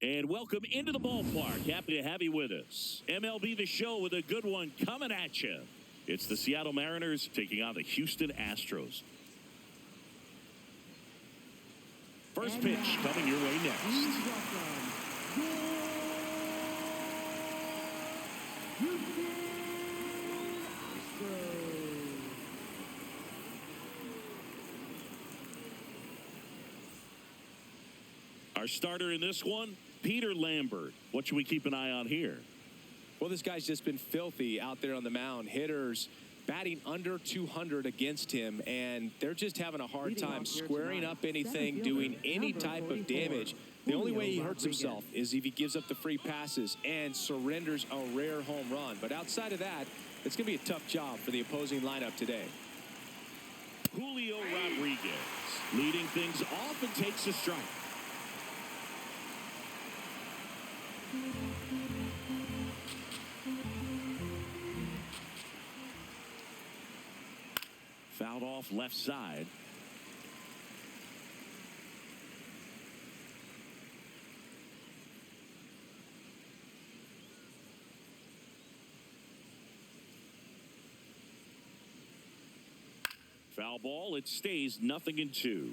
And welcome into the ballpark. Happy to have you with us. MLB The Show with a good one coming at you. It's the Seattle Mariners taking on the Houston Astros. First pitch coming your way next. Our starter in this one, Peter Lambert. What should we keep an eye on here? Well, this guy's just been filthy out there on the mound. Hitters batting under 200 against him, and they're just having a hard time squaring up anything, doing any type of damage. The only way he hurts himself is if he gives up the free passes and surrenders a rare home run. But outside of that, it's going to be a tough job for the opposing lineup today. Julio Rodriguez leading things off and takes a strike. Fouled off left side. Foul ball. It stays 0-2.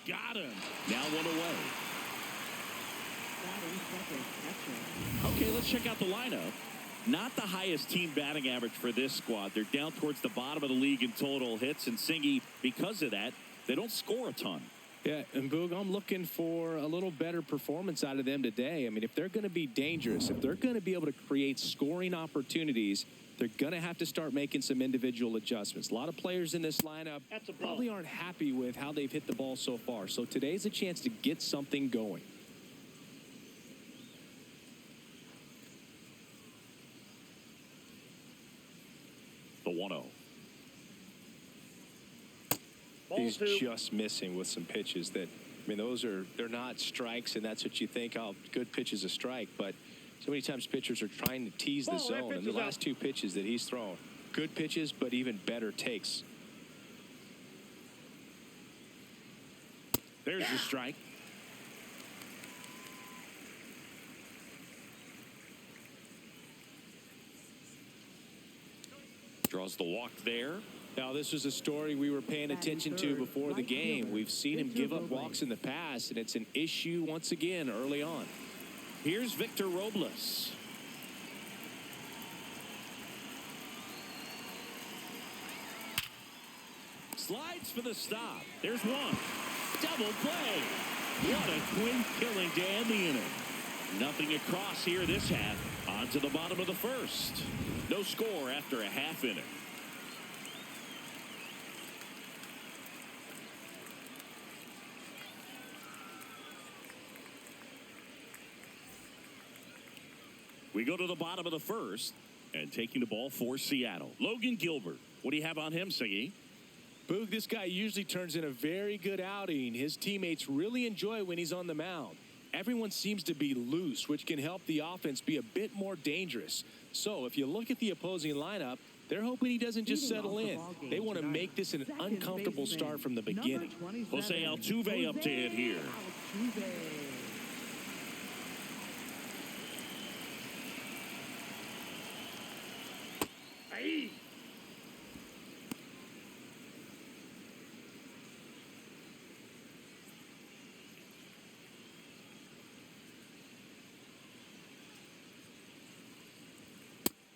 Got him. Now one away. Okay, let's check out the lineup. Not the highest team batting average for this squad. They're down towards the bottom of the league in total hits, and Singy, because of that, they don't score a ton. Yeah, and Boog, I'm looking for a little better performance out of them today. I mean, if they're going to be dangerous, if they're going to be able to create scoring opportunities, they're going to have to start making some individual adjustments. A lot of players in this lineup probably aren't happy with how they've hit the ball so far. So today's a chance to get something going. The 1-0. He's just missing with some pitches that, I mean, they're not strikes, and that's what you think, oh, good pitch is a strike. But so many times pitchers are trying to tease the zone, and the last two pitches that he's thrown, good pitches, but even better takes. There's the strike. Draws the walk there. Now, this was a story we were paying attention to before the game. We've seen him give up walks in the past, and it's an issue once again early on. Here's Victor Robles. Slides for the stop. There's one. Double play. What a quick killing to end the inning. Nothing across here this half. On to the bottom of the first. No score after a half inning. We go to the bottom of the first, and taking the ball for Seattle, Logan Gilbert. What do you have on him, Siggy? Boog, this guy usually turns in a very good outing. His teammates really enjoy when he's on the mound. Everyone seems to be loose, which can help the offense be a bit more dangerous. So if you look at the opposing lineup, they're hoping he doesn't just settle in. They want to make this an uncomfortable start from the beginning. Jose Altuve up to hit here.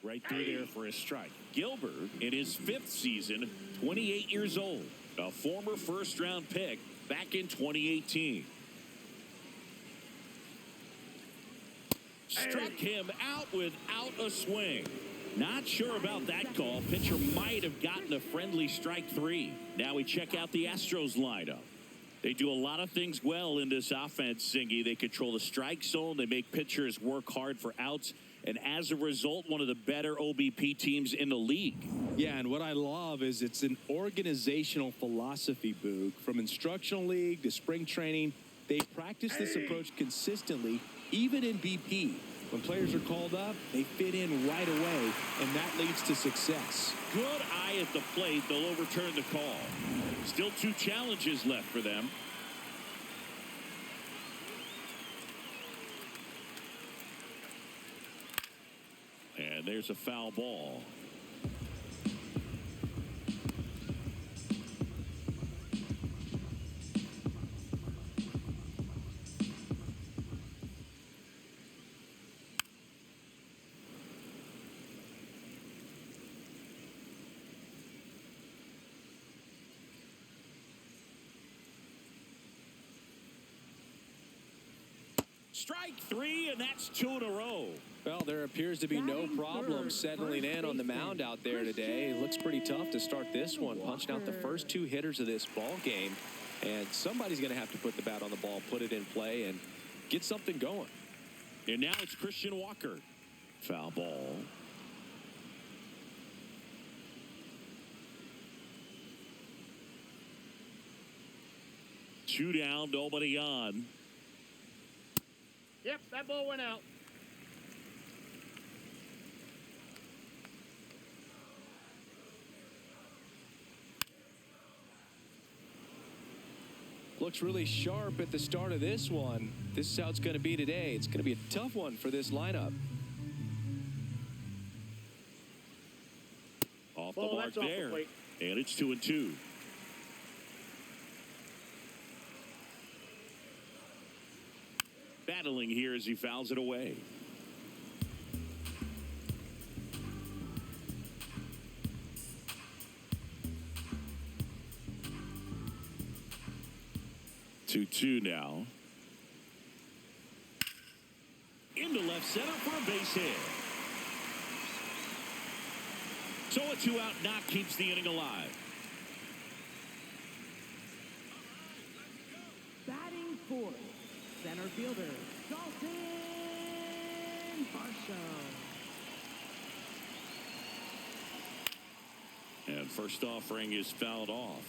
Right through there for a strike. Gilbert, in his 5th season, 28 years old. A former first-round pick back in 2018. Struck him out without a swing. Not sure about that call. Pitcher might have gotten a friendly strike 3. Now we check out the Astros lineup. They do a lot of things well in this offense, Singy. They control the strike zone. They make pitchers work hard for outs. And as a result, one of the better OBP teams in the league. Yeah, and what I love is it's an organizational philosophy, Boog. From instructional league to spring training, they practice this approach consistently, even in BP. When players are called up, they fit in right away, and that leads to success. Good eye at the plate. They'll overturn the call. Still 2 challenges left for them. And there's a foul ball. Strike 3, and that's 2 in a row. Well, there appears to be no problem settling in on the mound out there today. It looks pretty tough to start this one, punching out the first 2 hitters of this ball game. And somebody's going to have to put the bat on the ball, put it in play, and get something going. And now it's Christian Walker. Foul ball. Two down, nobody on. Yep, that ball went out. Looks really sharp at the start of this one. This is how it's going to be today. It's going to be a tough one for this lineup. Off the mark there. And it's 2-2. Battling here as he fouls it away. Two now. Into left center for a base hit. So a 2-out knock keeps the inning alive. Batting fourth, center fielder, Dalton Varsho. And first offering is fouled off.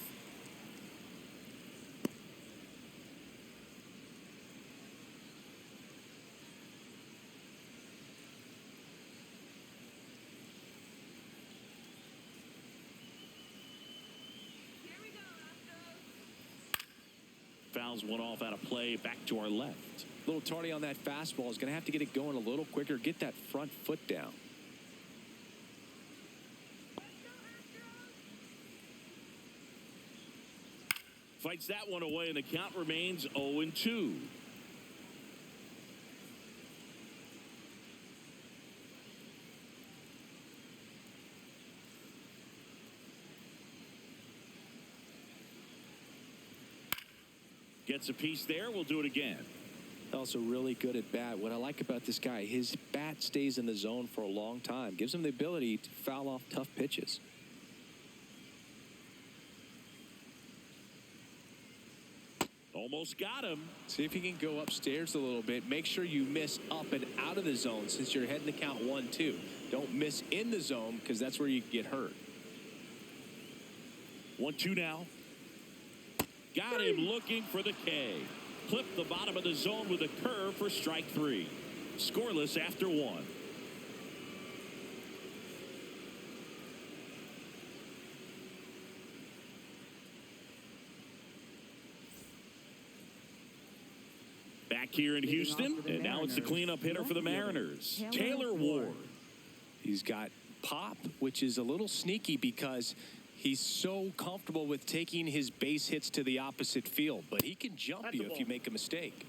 Fouls one off out of play, back to our left. A little tardy on that fastball. Is going to have to get it going a little quicker, get that front foot down. Fights that one away, and the count remains 0-2. Gets a piece there. We'll do it again. Also really good at bat. What I like about this guy, his bat stays in the zone for a long time. Gives him the ability to foul off tough pitches. Almost got him. See if he can go upstairs a little bit. Make sure you miss up and out of the zone since you're heading the count 1-2. Don't miss in the zone because that's where you get hurt. 1-2 now. Got him looking for the K. Clipped the bottom of the zone with a curve for strike 3. Scoreless after 1. Back here in Houston, and now it's the cleanup hitter for the Mariners, Taylor Ward. He's got pop, which is a little sneaky because he's so comfortable with taking his base hits to the opposite field, but he can jump you if you make a mistake.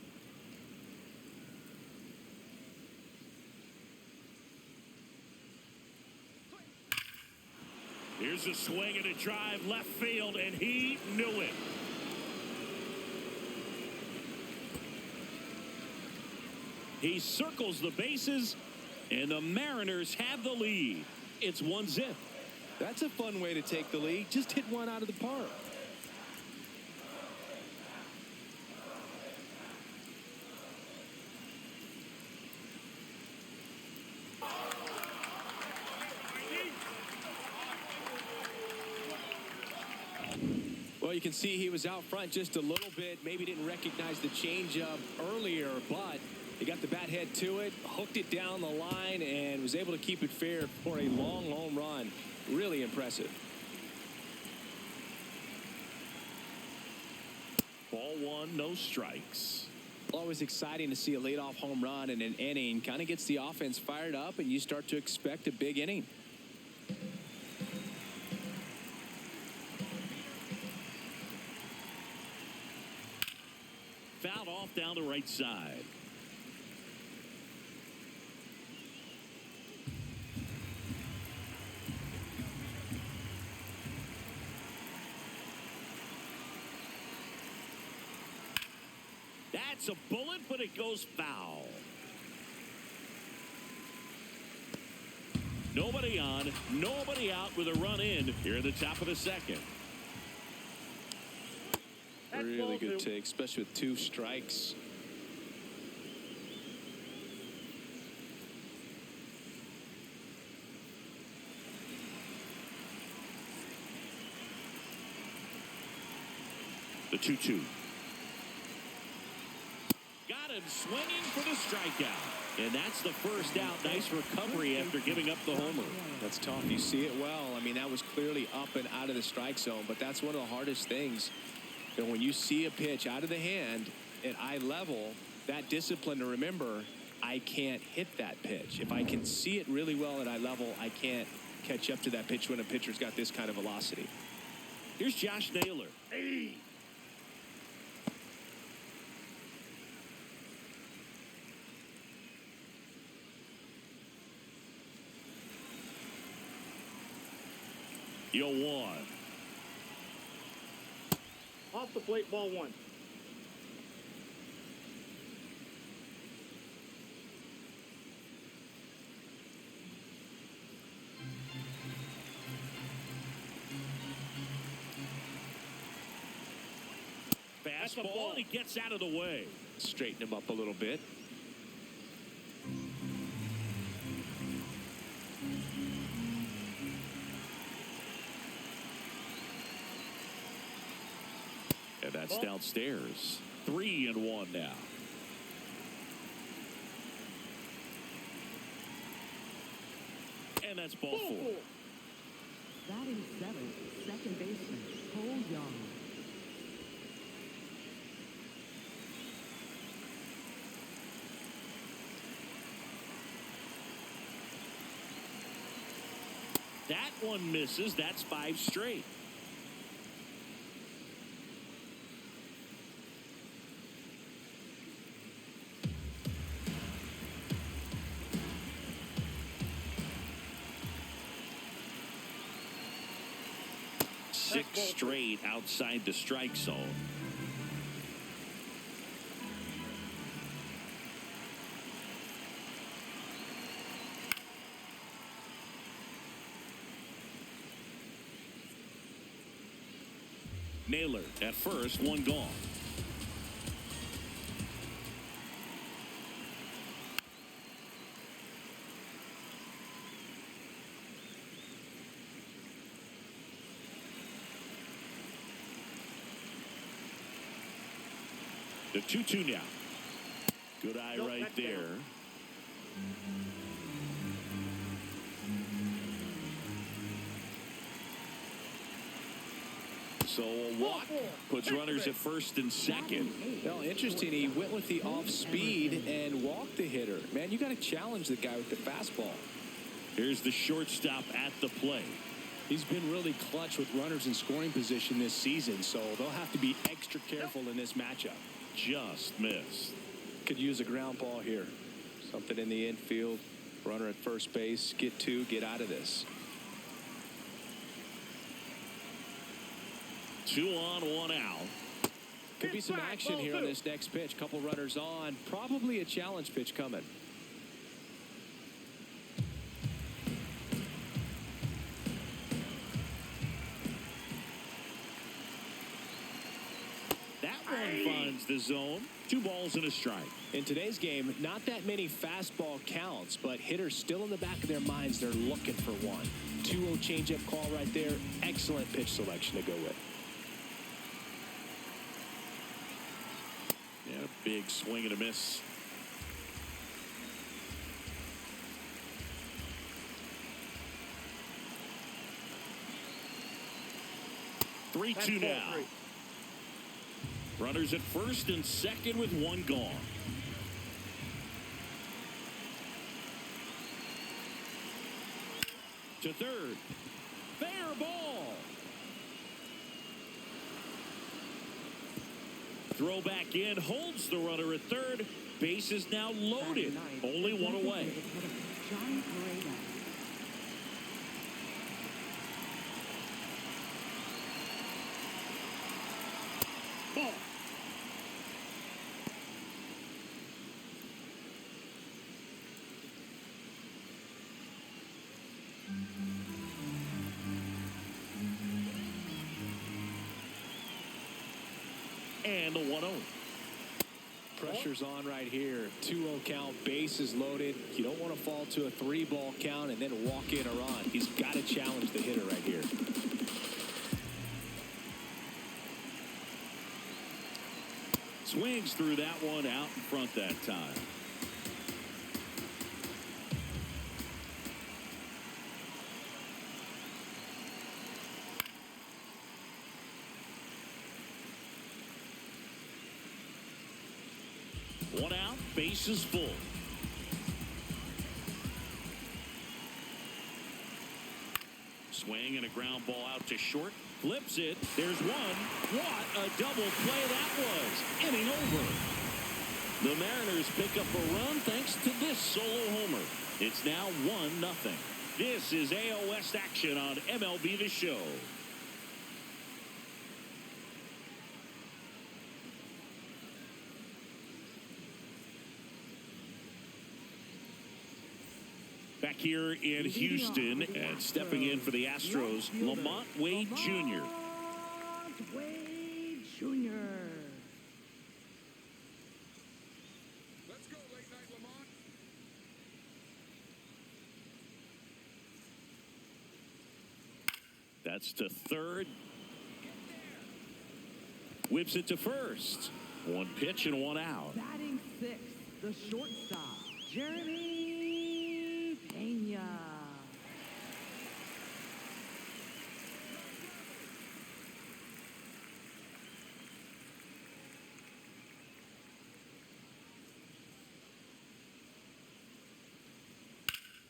Here's a swing and a drive left field, and he knew it. He circles the bases, and the Mariners have the lead. It's 1-0. That's a fun way to take the lead. Just hit one out of the park. Well, you can see he was out front just a little bit. Maybe didn't recognize the changeup earlier, but He got the bat head to it, hooked it down the line, and was able to keep it fair for a long home run. Really impressive. Ball one, no strikes. Always exciting to see a leadoff home run in an inning. Kind of gets the offense fired up, and you start to expect a big inning. Fouled off down the right side. That's a bullet, but it goes foul. Nobody on, nobody out with a run in here in the top of the second. Really good take, especially with 2 strikes. The 2-2. Got him swinging for the strikeout. And that's the first out. Nice recovery after giving up the homer. That's tough. You see it well. I mean, that was clearly up and out of the strike zone, but that's one of the hardest things. And when you see a pitch out of the hand at eye level, that discipline to remember, I can't hit that pitch. If I can see it really well at eye level, I can't catch up to that pitch when a pitcher's got this kind of velocity. Here's Josh Naylor. Hey. Yo, 1. Off the plate, ball 1. Fastball, and he gets out of the way. Straighten him up a little bit. And that's downstairs. 3-1 now. And that's ball 4. Batting 7th, second baseman, Cole Young. That one misses. That's 5 straight. Six straight outside the strike zone. Naylor at first, 1 gone. The 2-2 now. Good eye right there. So a walk puts runners at first and second. Well, interesting. He went with the off speed and walked the hitter. Man, you got to challenge the guy with the fastball. Here's the shortstop at the plate. He's been really clutch with runners in scoring position this season, so they'll have to be extra careful in this matchup. Just missed. Could use a ground ball here. Something in the infield. Runner at first base. Get 2. Get out of this. 2 on, 1 out. Could be some action here on this next pitch. Couple runners on. Probably a challenge pitch coming. That one finds the zone. 2 balls and a strike. In today's game, not that many fastball counts, but hitters still in the back of their minds, they're looking for one. 2-0 changeup call right there. Excellent pitch selection to go with. Yeah, big swing and a miss. 3-2 now. Runners at first and second with one gone. To third. Fair ball. Throw back in, holds the runner at third. Base is now loaded. Only one away. Ball. And the 1-0. Pressure's on right here. 2-0 count, bases loaded. You don't want to fall to a 3-ball count and then walk in a run. He's got to challenge the hitter right here. Swings through that one out in front that time. One out, bases full. Swing and a ground ball out to short. Flips it. There's one. What a double play that was. Inning over. The Mariners pick up a run thanks to this solo homer. It's now 1-0. This is AL West action on MLB The Show. Back here in Houston and stepping in for the Astros, Lamont Wade Jr. Wade Jr. Let's go, late night Lamont. That's to third. Whips it to first. One pitch and one out. Batting sixth, the shortstop, Jeremy Pena.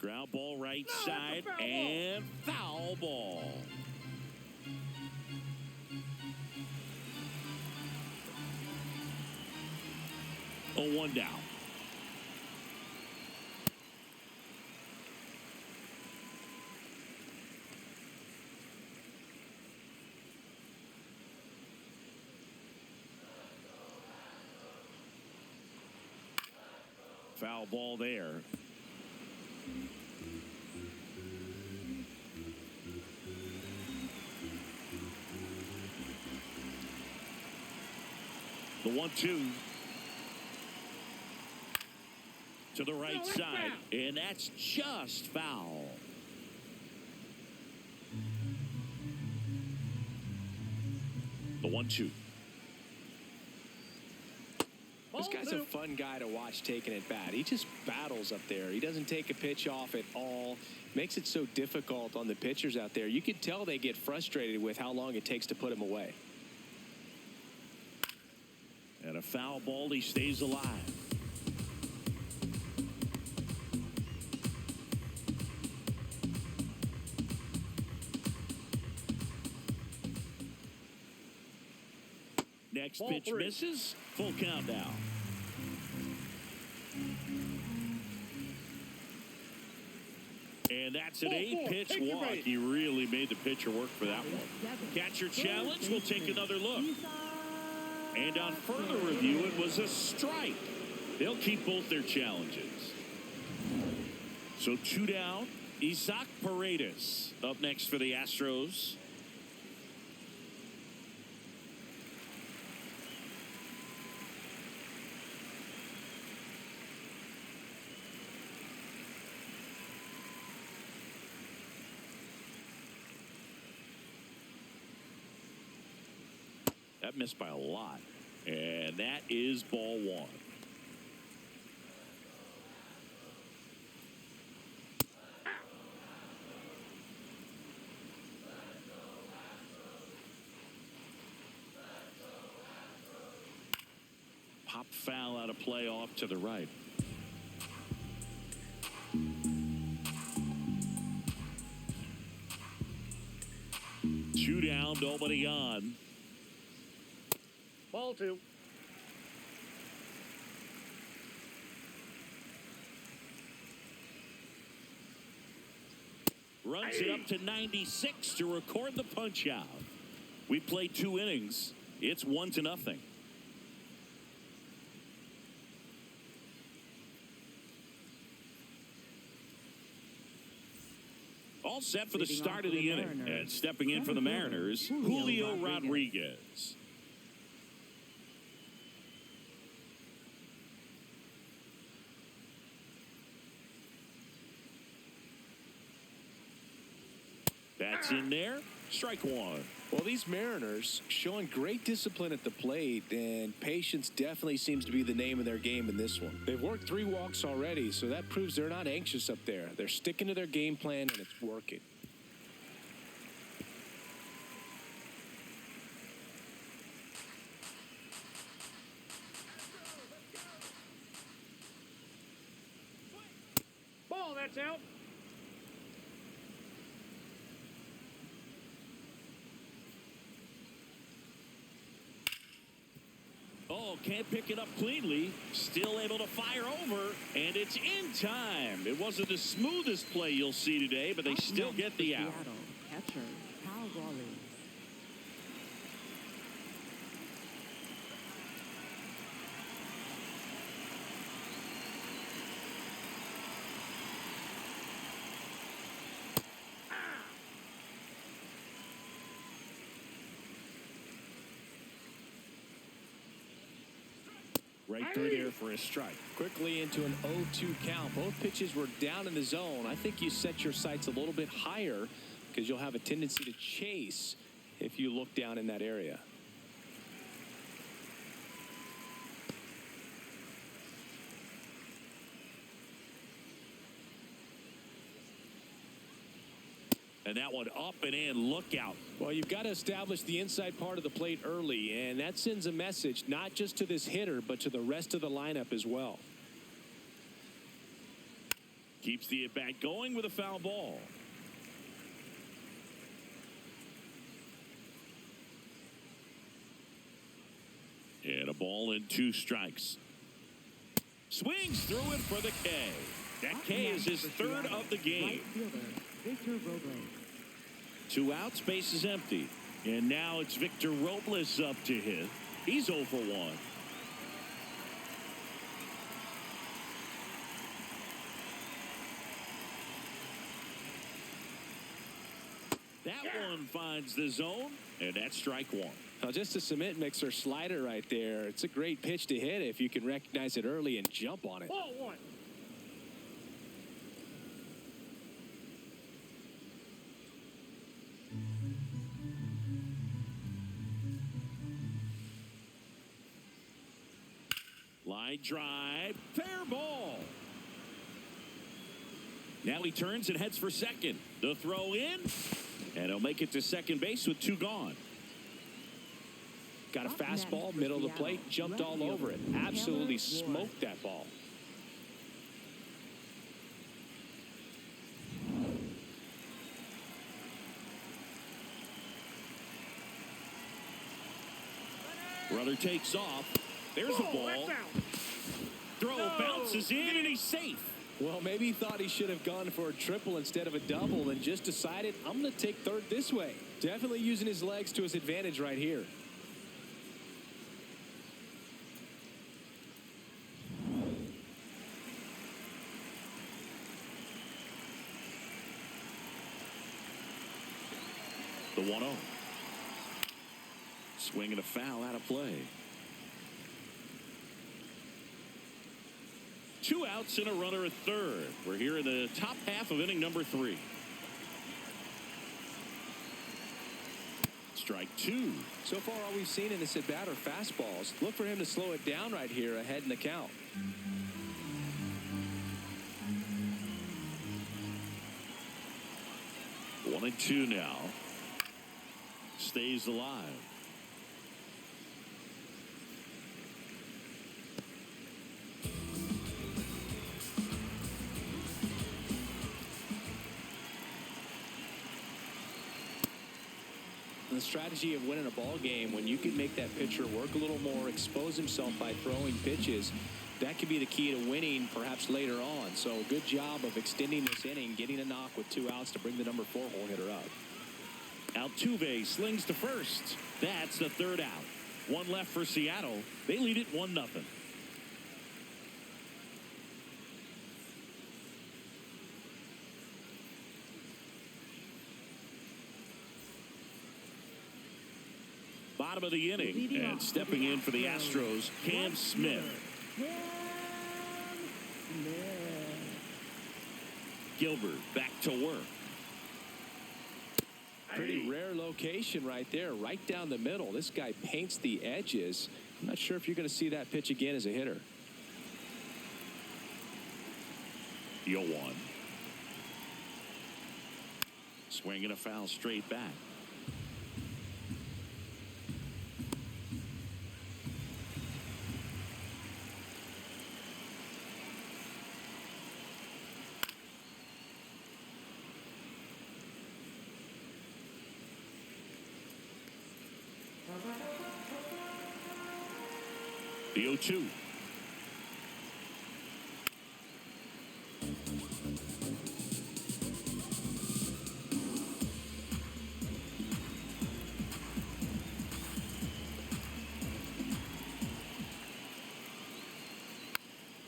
Ground ball right side and foul ball. Oh, one down. Foul ball there. The 1-2 to the right side, and that's just foul. The 1-2. This guy's a fun guy to watch taking at bat. He just battles up there. He doesn't take a pitch off at all. Makes it so difficult on the pitchers out there. You can tell they get frustrated with how long it takes to put him away. And a foul ball, he stays alive. Next Ball pitch three. misses. Full count now. And that's an Ball 8-pitch four. Take your walk. bait. He really made the pitcher work for that one. Catcher challenge. We'll take another look. And on further review, it was a strike. They'll keep both their challenges. So 2 down. Isaac Paredes up next for the Astros. That missed by a lot. And that is ball one. Chop foul out of play off to the right. Two down, nobody on. Ball 2. Runs it up to 96 to record the punch out. We played 2 innings. It's 1-0. All set for the start of the inning. And stepping in for the Mariners, Julio Rodriguez. That's in there. Strike 1. Well, these Mariners showing great discipline at the plate, and patience definitely seems to be the name of their game in this one. They've worked 3 walks already, so that proves they're not anxious up there. They're sticking to their game plan, and it's working. Ball, that's out. Oh, can't pick it up cleanly. Still able to fire over, and it's in time. It wasn't the smoothest play you'll see today, but they still get the out. Seattle catcher Kyle Raleigh. Right through there for a strike. Quickly into an 0-2 count. Both pitches were down in the zone. I think you set your sights a little bit higher because you'll have a tendency to chase if you look down in that area. And that one up and in. Look out. Well, you've got to establish the inside part of the plate early, and that sends a message not just to this hitter, but to the rest of the lineup as well. Keeps the at-bat going with a foul ball. And a ball and 2 strikes. Swings through it for the K. That K is his 3rd of the game. Right fielder Victor Robles. 2 outs, base is empty. And now it's Victor Robles up to hit. He's 0 for 1. That one finds the zone, and that's strike 1. Now, just a cement mixer slider right there. It's a great pitch to hit if you can recognize it early and jump on it. Ball 1. Line drive, fair ball. Now he turns and heads for second. The throw in, and he'll make it to second base with 2 gone. Got a fastball, middle of the plate, jumped all over it. Absolutely smoked that ball. Runner takes off. There's a ball. Throw bounces in, and he's safe. Well, maybe he thought he should have gone for a triple instead of a double and just decided, I'm going to take third this way. Definitely using his legs to his advantage right here. The 1-0. Swinging a foul out of play. 2 outs and a runner at third. We're here in the top half of inning number 3. Strike 2. So far, all we've seen in this at-bat are fastballs. Look for him to slow it down right here ahead in the count. One and 2 now. Stays alive. strategy of winning a ball game. When you can make that pitcher work a little more, expose himself by throwing pitches, that could be the key to winning perhaps later on. So good job of extending this inning, getting a knock with 2 outs to bring the number 4 hole hitter up. Altuve slings to first. That's the 3rd out. 1 left for Seattle. They lead it 1-0. Bottom of the inning, and stepping in for the Astros, Cam Smith. Gilbert back to work. Pretty rare location right there, right down the middle. This guy paints the edges. I'm not sure if you're going to see that pitch again as a hitter. 0-1. Swing and a foul straight back. The 0-2.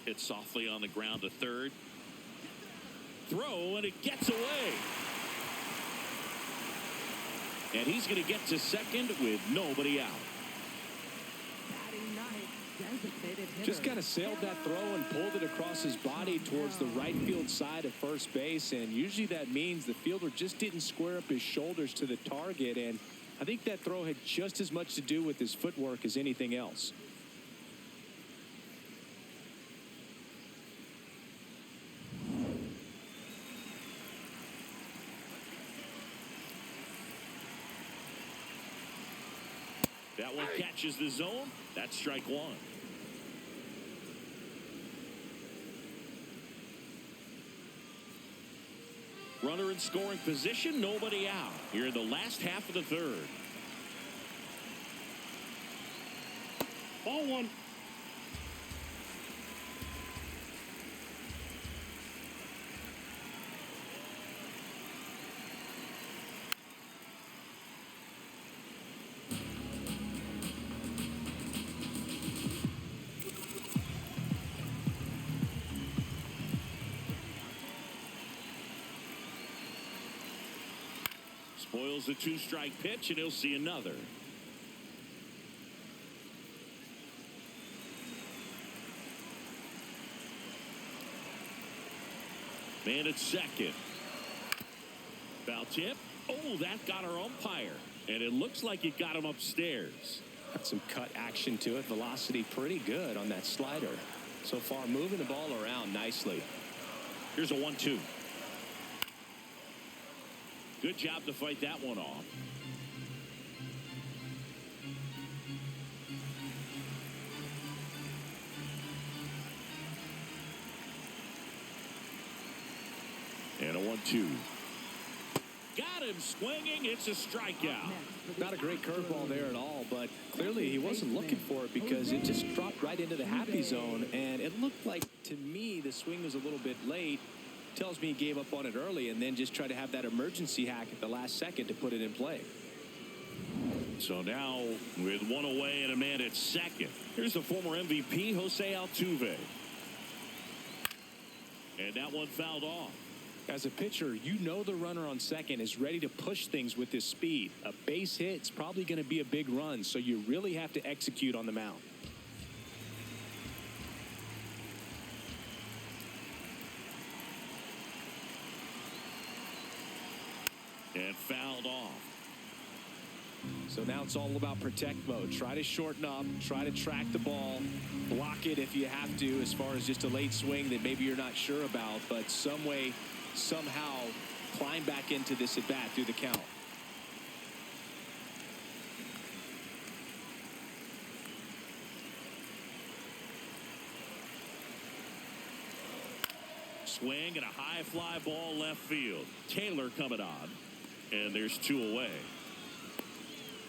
Hit softly on the ground to third. Throw, and it gets away. And he's going to get to second with nobody out. Just kind of sailed that throw and pulled it across his body towards the right field side of first base. And usually that means the fielder just didn't square up his shoulders to the target. And I think that throw had just as much to do with his footwork as anything else. That one catches the zone. That's strike 1. Runner in scoring position, nobody out. Here in the last half of the 3rd. Ball 1. Spoils the 2-strike pitch, and he'll see another. Man at second. Foul tip. Oh, that got our umpire. And it looks like it got him upstairs. Got some cut action to it. Velocity pretty good on that slider. So far, moving the ball around nicely. Here's a 1-2. Good job to fight that one off. And a 1-2. Got him swinging. It's a strikeout. Not a great curveball there at all, but clearly he wasn't looking for it because it just dropped right into the happy zone. And it looked like, to me, the swing was a little bit late. Tells me he gave up on it early and then just tried to have that emergency hack at the last second to put it in play. So now with one away and a man at second, here's the former MVP, Jose Altuve. And that one fouled off. As a pitcher, you know the runner on second is ready to push things with his speed. A base hit's probably going to be a big run, so you really have to execute on the mound. And fouled off. So now it's all about protect mode. Try to shorten up, try to track the ball, block it if you have to, as far as just a late swing that maybe you're not sure about, but some way, somehow climb back into this at bat through the count. Swing and a high fly ball left field. Taylor coming on. And there's 2 away.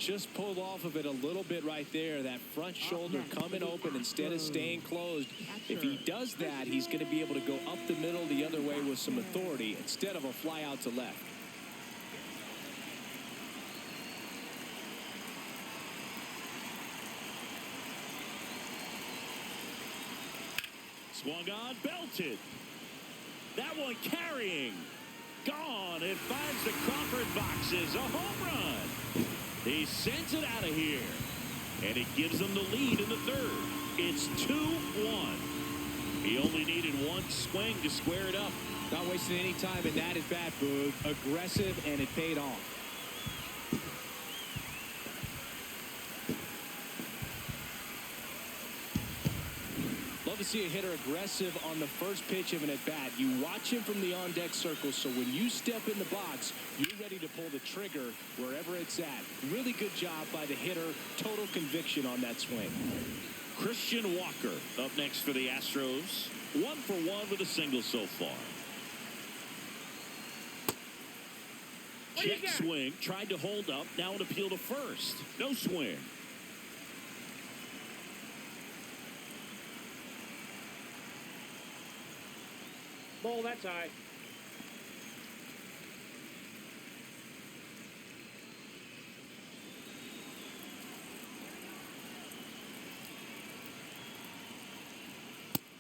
Just pulled off of it a little bit right there. That front shoulder coming open instead of staying closed. If he does that, he's going to be able to go up the middle the other way with some authority instead of a fly out to left. Swung on, belted. That one carrying. Gone. It finds the Crawford boxes. A home run. He sends it out of here. And it gives them the lead in the third. It's 2-1. He only needed one swing to square it up. Not wasting any time in that at bat, Boog. Aggressive, and it paid off. Love to see a hitter aggressive on the first pitch of an at-bat. You watch him from the on-deck circle, so when you step in the box, you're ready to pull the trigger wherever it's at. Really good job by the hitter. Total conviction on that swing. Christian Walker up next for the Astros. 1 for 1 with a single so far. Check swing. Tried to hold up. Now an appeal to first. No swing. Ball, that's high.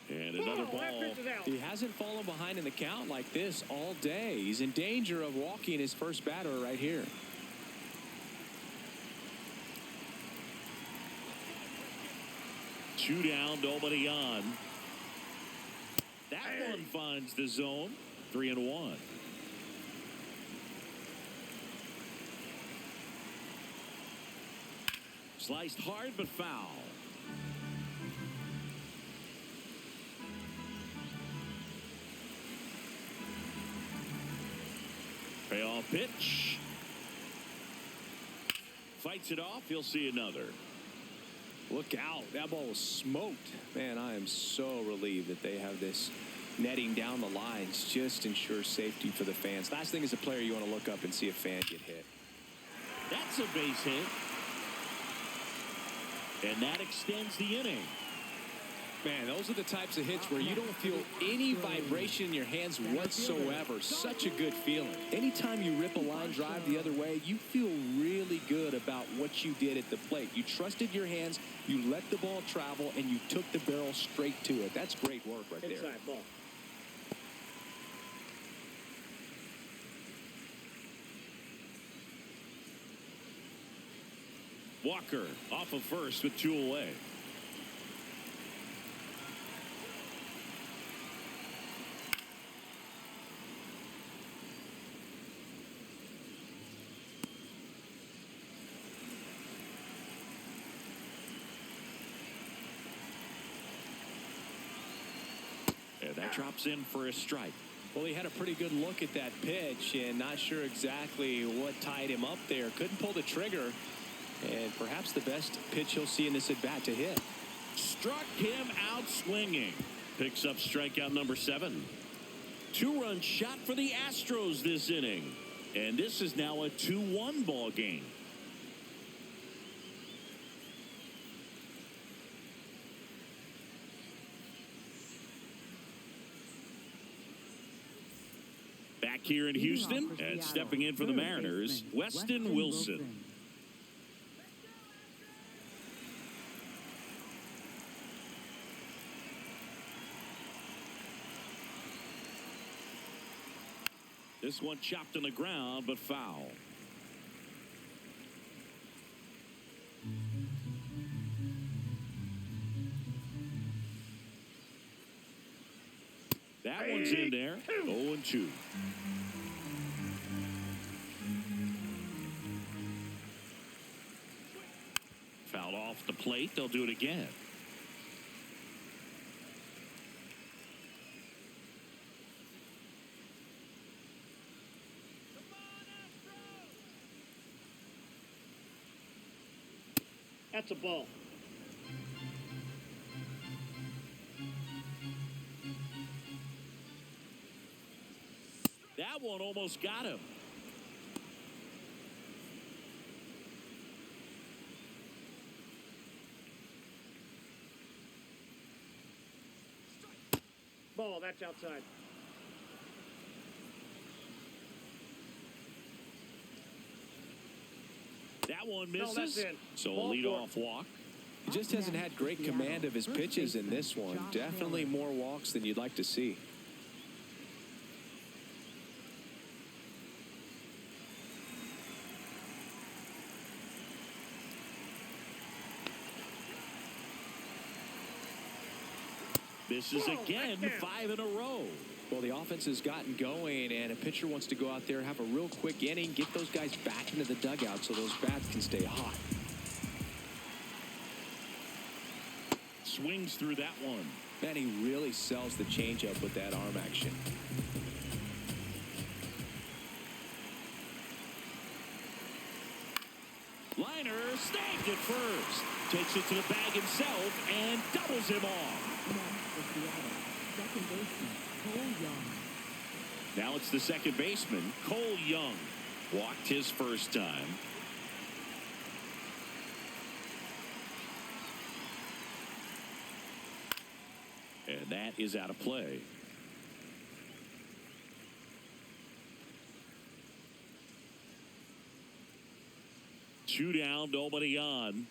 And another ball. He hasn't fallen behind in the count like this all day. He's in danger of walking his first batter right here. Two down, nobody on. That one finds the zone. 3-1. Sliced hard but foul. Payoff pitch. Fights it off. He'll see another. Look out. That ball was smoked. Man, I am so relieved that they have this netting down the lines. Just ensures safety for the fans. Last thing as a player, you want to look up and see a fan get hit. That's a base hit. And that extends the inning. Man, those are the types of hits where you don't feel any vibration in your hands whatsoever. Such a good feeling. Anytime you rip a line drive the other way, you feel really good about what you did at the plate. You trusted your hands, you let the ball travel, and you took the barrel straight to it. That's great work right there. Inside ball. Walker off of first with 2 away. And that drops in for a strike. Well, he had a pretty good look at that pitch and not sure exactly what tied him up there. Couldn't pull the trigger. And perhaps the best pitch he'll see in this at-bat to hit. Struck him out swinging. Picks up strikeout number 7. 2-run shot for the Astros this inning. And this is now a 2-1 ball game. Back here in Houston and stepping in for the Mariners, Weston Wilson. This one chopped on the ground, but foul. That one's in there. 0-2. Fouled off the plate. They'll do it again. That's a ball. That one almost got him. ball. That's outside. That one No, that's misses. in. So a Ball leadoff walk. He just hasn't had great command of his pitches in this one. Definitely more walks than you'd like to see. Misses again, 5 in a row. Well, the offense has gotten going, and a pitcher wants to go out there, have a real quick inning, get those guys back into the dugout so those bats can stay hot. Swings through that one. Man, he really sells the changeup with that arm action. Liner snagged at first. Takes it to the bag himself and doubles him off. Second baseman, Cole Young. Now it's the second baseman, Cole Young. Walked his first time. And that is out of play. Two down, nobody on.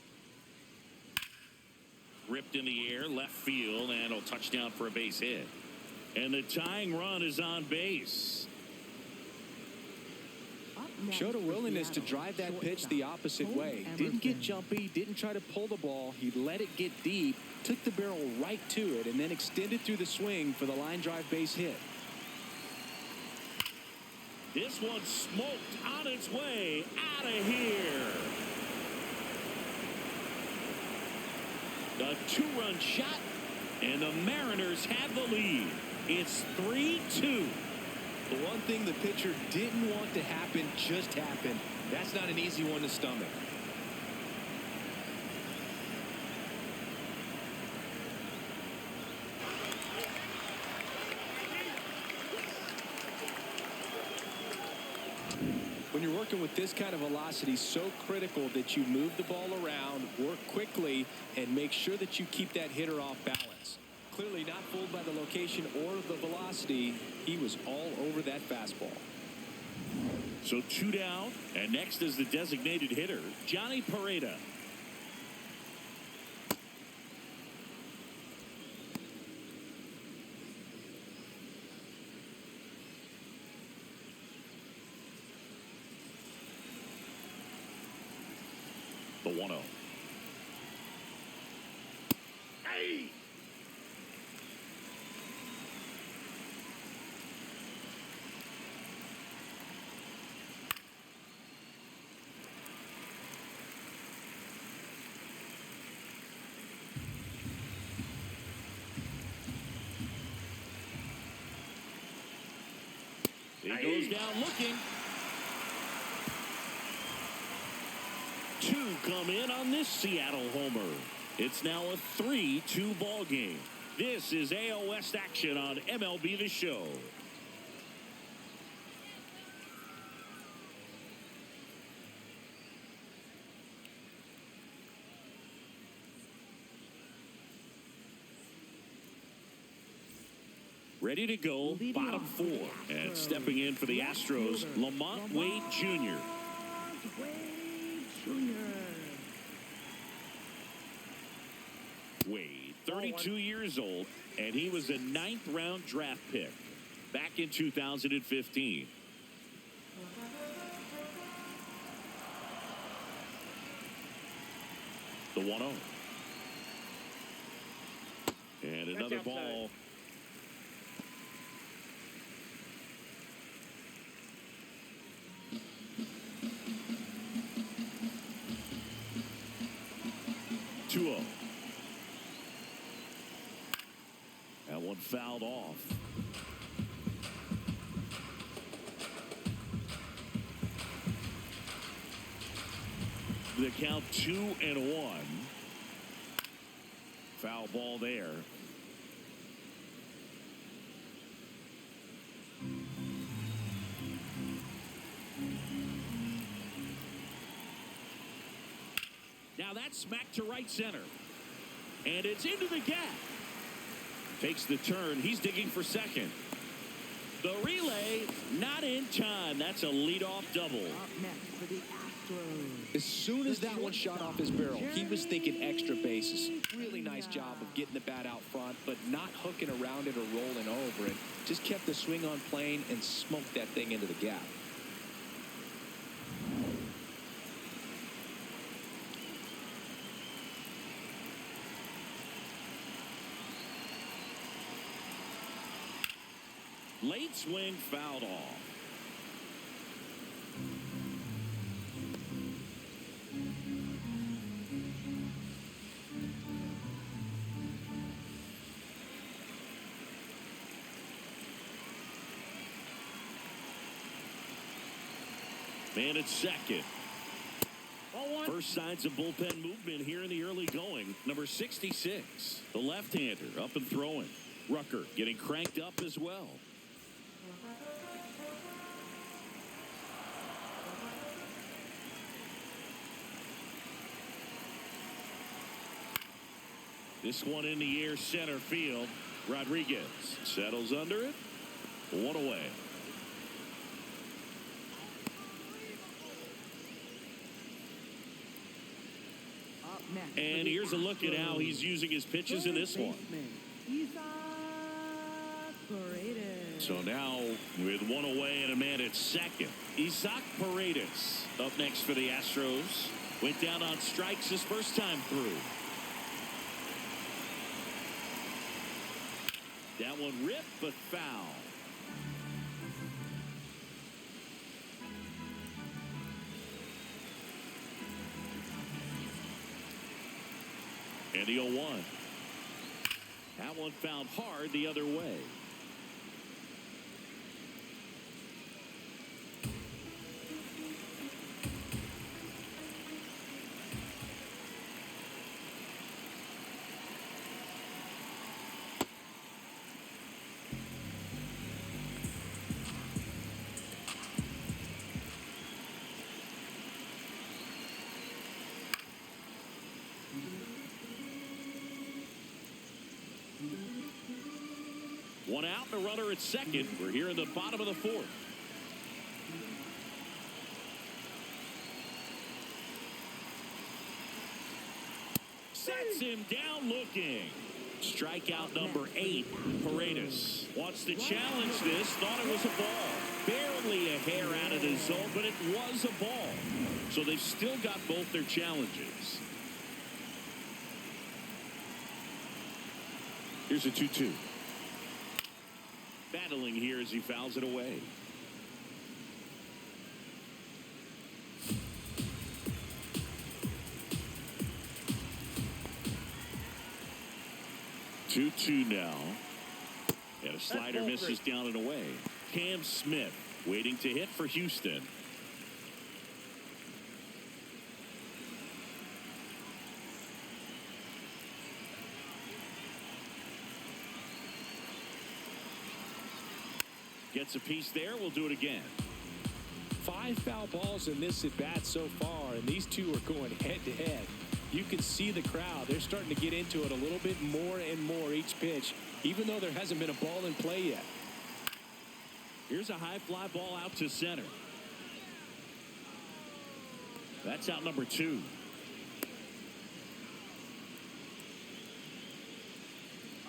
Ripped in the air, left field, and a touchdown for a base hit. And the tying run is on base. Showed a willingness to drive that pitch the opposite way. Didn't get jumpy, didn't try to pull the ball. He let it get deep, took the barrel right to it, and then extended through the swing for the line drive base hit. This one smoked on its way out of here. A two-run shot, and the Mariners have the lead. It's 3-2. The one thing the pitcher didn't want to happen just happened. That's not an easy one to stomach. When you're working with this kind of velocity, so critical that you move the ball around, work quickly, and make sure that you keep that hitter off balance. Clearly not fooled by the location or the velocity. He was all over that fastball. So two down, and next is the designated hitter, Johnny Pareda. The 1-0. Hey! He goes down looking. Two come in on this Seattle homer. It's now a 3-2 ball game. This is AL West action on MLB The Show. Ready to go, bottom four. And stepping in for the Astros, Lamont Wade Jr. Wade, 32 years old, and he was a 9th-round draft pick back in 2015. The 1-0. And another ball. That one fouled off. The count 2-1. Foul ball there. Now that's smacked to right center. And it's into the gap. Takes the turn. He's digging for second. The relay, not in time. That's a leadoff double. Up next for the Astros. As soon as that one shot off his barrel, he was thinking extra bases. Really nice job of getting the bat out front, but not hooking around it or rolling over it. Just kept the swing on plane and smoked that thing into the gap. Late swing fouled off. Man at second. First signs of bullpen movement here in the early going. Number 66, the left-hander, up and throwing. Rucker getting cranked up as well. This one in the air, center field. Rodriguez settles under it. One away. Up next for And the here's a look at how he's using his pitches in this one. So now with one away and a man at second, Isaac Paredes up next for the Astros. Went down on strikes his first time through. That one ripped but foul. And the 0-1. That one fouled hard the other way. One out and a runner at second. We're here in the bottom of the fourth. Sets him down looking. Strikeout number 8. Paredes wants to challenge this. Thought it was a ball. Barely a hair out of the zone, but it was a ball. So they've still got both their challenges. Here's a 2-2. Battling here as he fouls it away. Two now. And a slider misses down and away. Cam Smith waiting to hit for Houston. Gets a piece there. We'll do it again. 5 foul balls in this at bat so far, and these two are going head to head. You can see the crowd. They're starting to get into it a little bit more and more each pitch, even though there hasn't been a ball in play yet. Here's a high fly ball out to center. That's out number 2.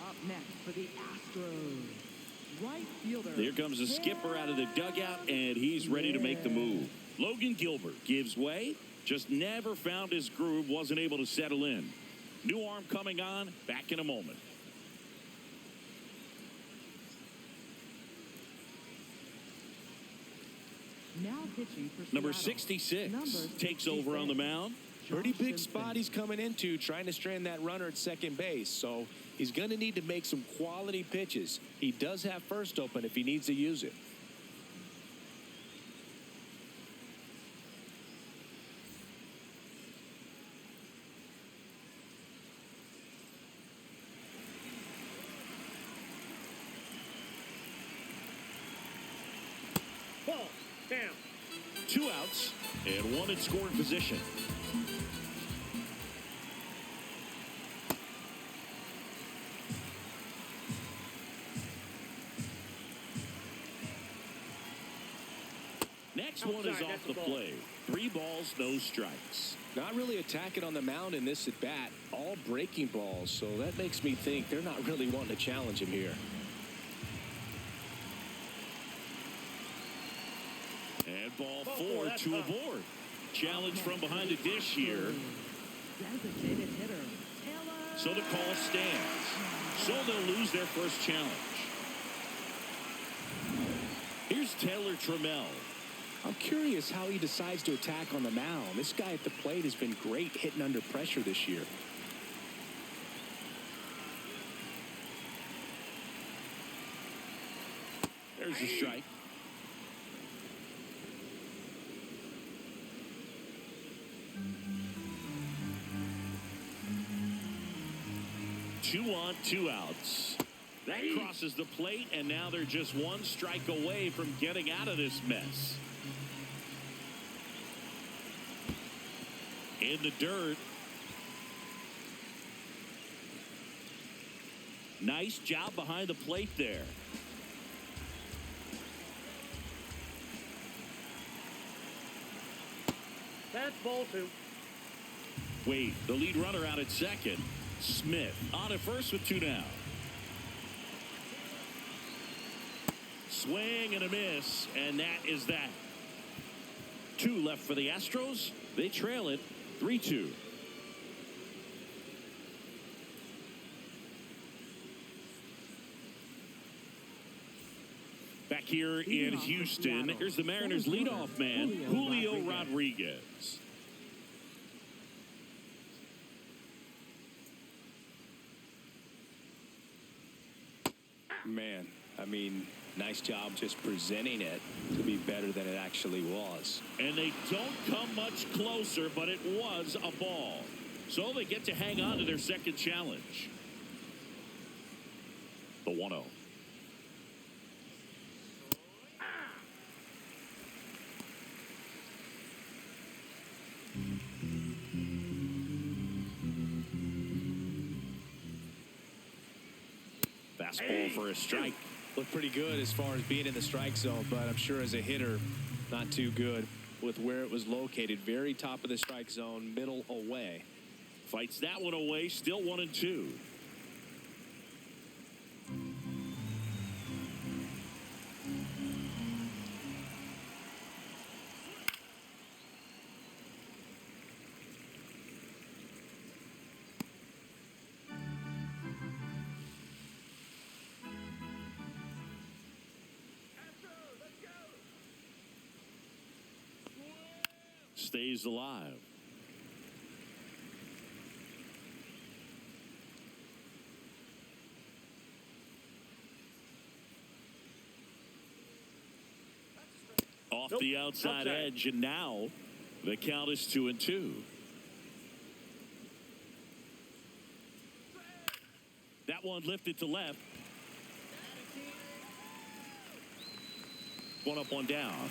Up next for the Astros. Right fielder. There comes the skipper out of the dugout, and he's ready to make the move. Logan Gilbert gives way. Just never found his groove. Wasn't able to settle in. New arm coming on. Back in a moment. Now pitching for Number Seattle. 66 Number takes over on the mound. Pretty big spot he's coming into, trying to strand that runner at second base. So he's going to need to make some quality pitches. He does have first open if he needs to use it. Ball. Down. 2 outs and 1 in scoring position. Next one is off the plate. 3 balls, no strikes. Not really attacking on the mound in this at bat. All breaking balls, so that makes me think they're not really wanting to challenge him here. And ball 4 to a board. Challenge from behind the dish here. Designated hitter, Taylor. So the call stands. So they'll lose their first challenge. Here's Taylor Trammell. I'm curious how he decides to attack on the mound. This guy at the plate has been great hitting under pressure this year. There's a strike. Two on, 2 outs. That crosses the plate, and now they're just 1 strike away from getting out of this mess. In the dirt. Nice job behind the plate there. That's ball 2. Wait, the lead runner out at second. Smith on at first with 2 down. Swing and a miss, and that is that. 2 left for the Astros. They trail it 3-2. Back here in Houston, here's the Mariners leadoff man, Julio Rodriguez. Man, I mean, nice job just presenting it to be better than it actually was. And they don't come much closer, but it was a ball. So they get to hang on to their second challenge. The 1-0. Fastball for a strike. Looked pretty good as far as being in the strike zone, but I'm sure as a hitter, not too good with where it was located. Very top of the strike zone, middle away. Fights that one away, still 1-2. Stays alive. Off the outside edge, and now the count is 2-2. That one lifted to left. 1 up, 1 down.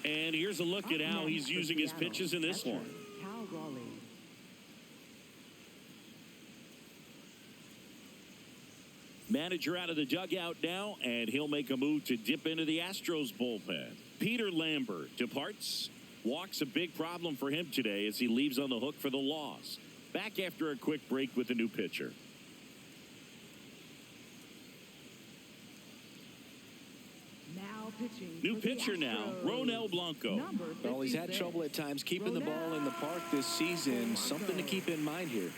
And here's a look at how he's using his pitches in this one. Manager out of the dugout now, and he'll make a move to dip into the Astros bullpen. Peter Lambert departs. Walk's a big problem for him today as he leaves on the hook for the loss. Back after a quick break with a new pitcher. New pitcher now, Ronel Blanco. Well, he's had trouble at times keeping the ball in the park this season. Something to keep in mind here.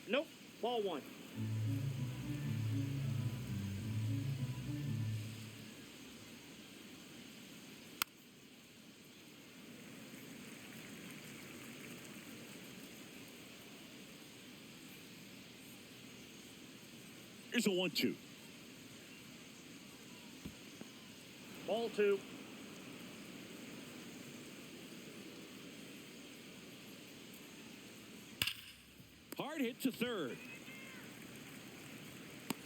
Nope. Ball 1. Here's a 1-2. Ball 2. Hard hit to third.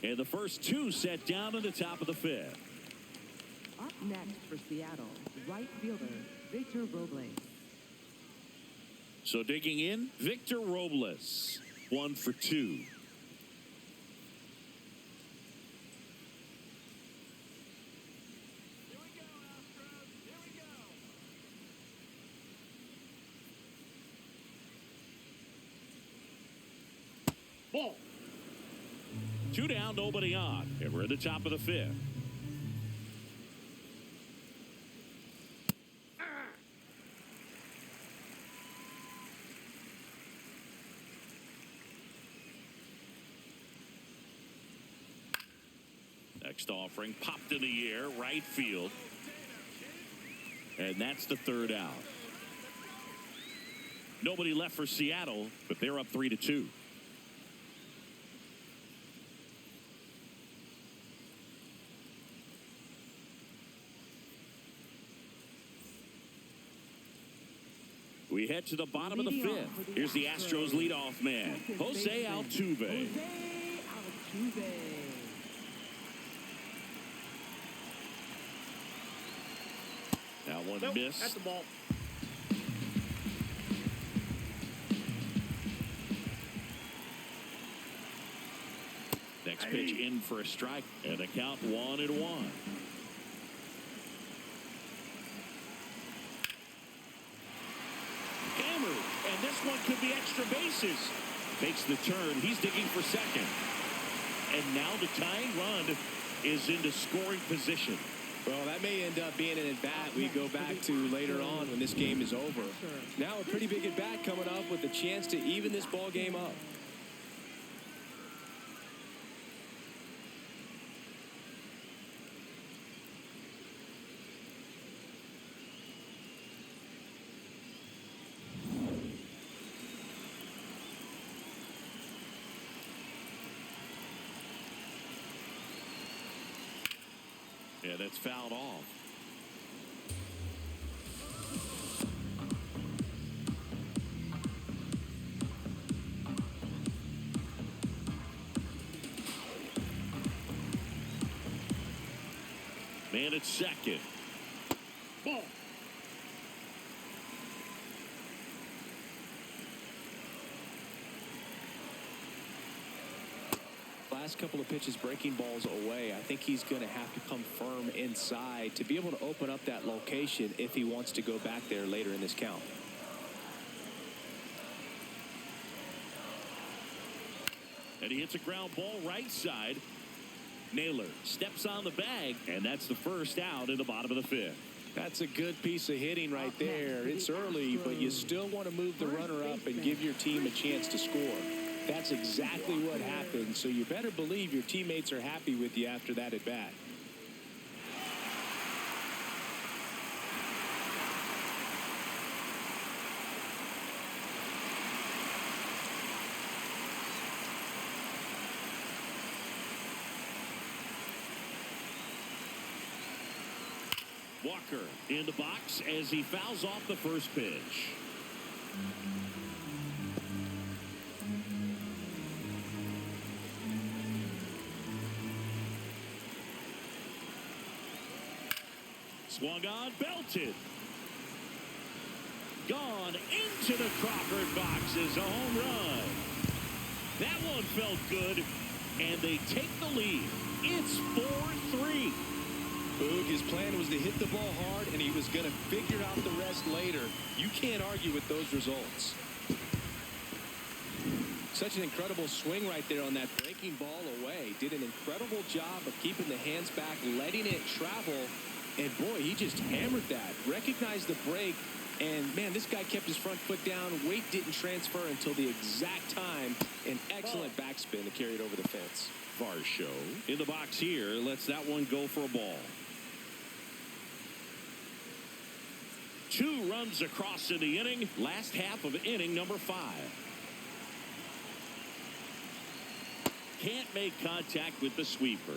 And the first 2 set down in the top of the 5th. Up next for Seattle, right fielder Victor Robles. So digging in, Victor Robles, 1 for 2. Ball. 2 down, nobody on. And we're at the top of the 5th. Next offering popped in the air, right field. And that's the 3rd out. Nobody left for Seattle, but they're up 3-2. We head to the bottom of the 5th. Here's the Astros leadoff man, Jose Altuve. Jose Altuve. That one Nope, missed. that's the ball. Next pitch in for a strike, and the count 1-1. Hammered, and this one could be extra bases. Makes the turn. He's digging for second. And now the tying run is into scoring position. Well, that may end up being an at-bat we go back to later on when this game is over. Now a pretty big at-bat coming up with a chance to even this ball game up. Yeah, that's fouled off. Man at second. Ball. Last couple of pitches breaking balls away. I think he's going to have to come firm inside to be able to open up that location if he wants to go back there later in this count. And he hits a ground ball right side. Naylor steps on the bag, and that's the first out in the bottom of the 5th. That's a good piece of hitting right there. It's early, but you still want to move the runner up and give your team a chance to score. That's exactly what happened, so you better believe your teammates are happy with you after that at bat. Walker in the box as he fouls off the first pitch. Swung on, belted. Gone into the Crawford box is a home run. That one felt good, and they take the lead. It's 4-3. Boog, his plan was to hit the ball hard, and he was going to figure out the rest later. You can't argue with those results. Such an incredible swing right there on that breaking ball away. Did an incredible job of keeping the hands back, letting it travel. And boy, he just hammered that. Recognized the break. And man, this guy kept his front foot down. Weight didn't transfer until the exact time. An excellent backspin to carry it over the fence. Varsho in the box here. Lets that one go for a ball. 2 runs across in the inning. Last half of inning number 5. can't make contact with the sweeper.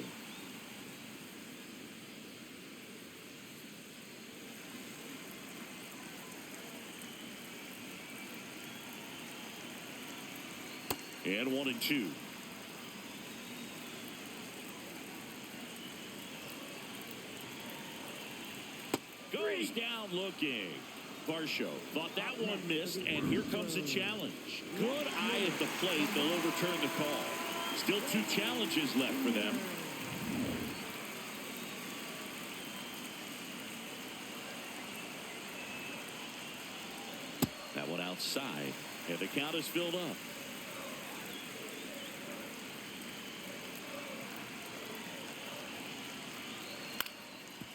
And 1-2. Goes down looking. Varsho thought that one missed, and here comes the challenge. Good eye at the plate. They'll overturn the call. Still 2 challenges left for them. That one outside, and the count is filled up.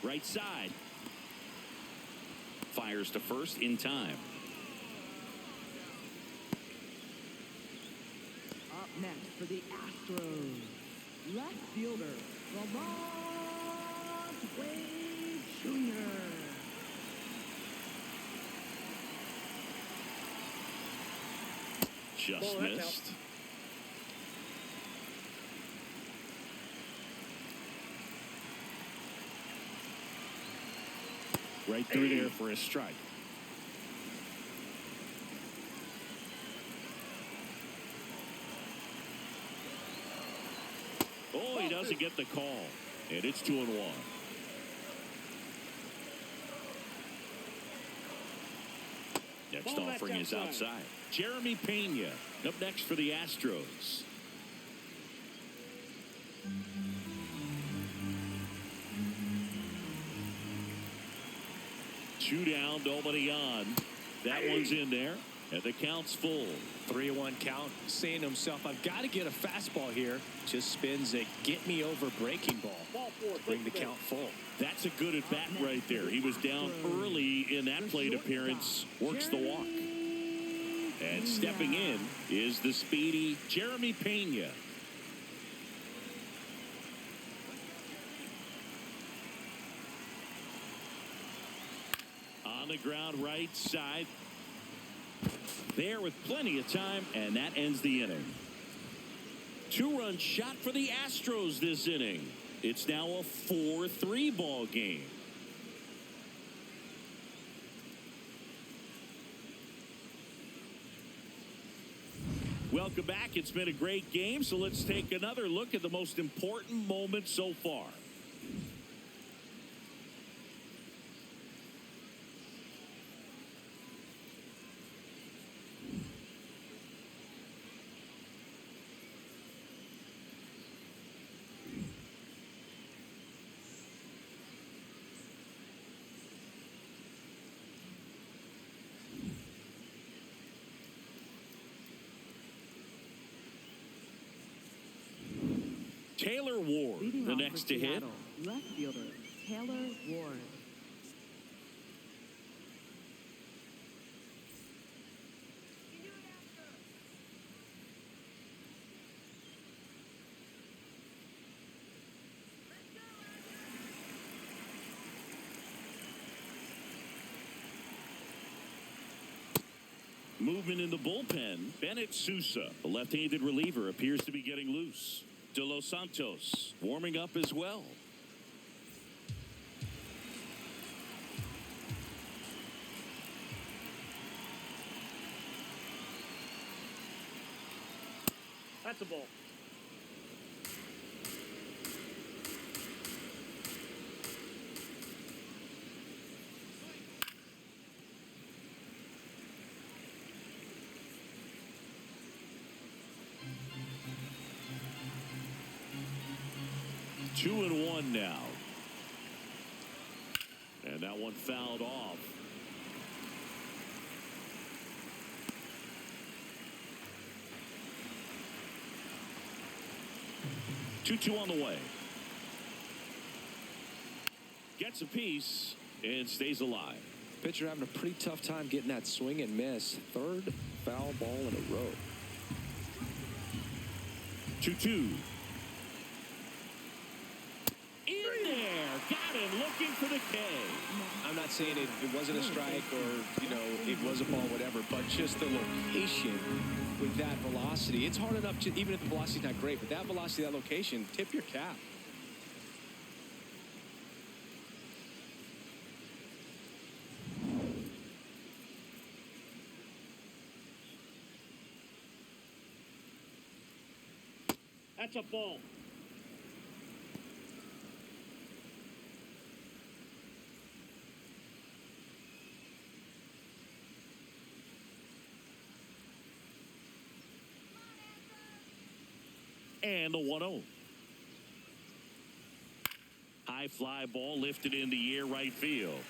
Right side. Fires to first in time. Up next for the Astros, left fielder, Wade Jr. Just missed. Right through there for a strike. Oh, he doesn't get the call. And it's 2-1. Next offering is outside. Jeremy Pena up next for the Astros. Two down, nobody on. That one's in there, and the count's full. 3-1 count, saying to himself, I've got to get a fastball here. Just spins a get-me-over breaking ball to bring the count full. That's a good at-bat right there. He was down early in that plate appearance, works the walk. And stepping in is the speedy Jeremy Pena. On the ground right side. There with plenty of time, and that ends the inning. 2-run shot for the Astros this inning. It's now a 4-3 ball game. Welcome back. It's been a great game, so let's take another look at the most important moment so far. Taylor Ward, Leading the off next for to hit. Seattle, left fielder Taylor Ward. Movement in the bullpen. Bennett Sousa, the left-handed reliever, appears to be getting loose. De Los Santos warming up as well. That's a ball. Two and one now. And that one fouled off. Two on the way. Gets a piece and stays alive. Pitcher having a pretty tough time getting that swing and miss. Third foul ball in a row. 2-2. In there. Got him looking for the K. I'm not not saying it wasn't a strike or, you know, it was a ball, whatever, but just the location with that velocity. It's hard enough, to, even if the velocity's not great, but that velocity, that location, tip your cap. That's a ball. And the 1-0. High fly ball lifted in the air right field.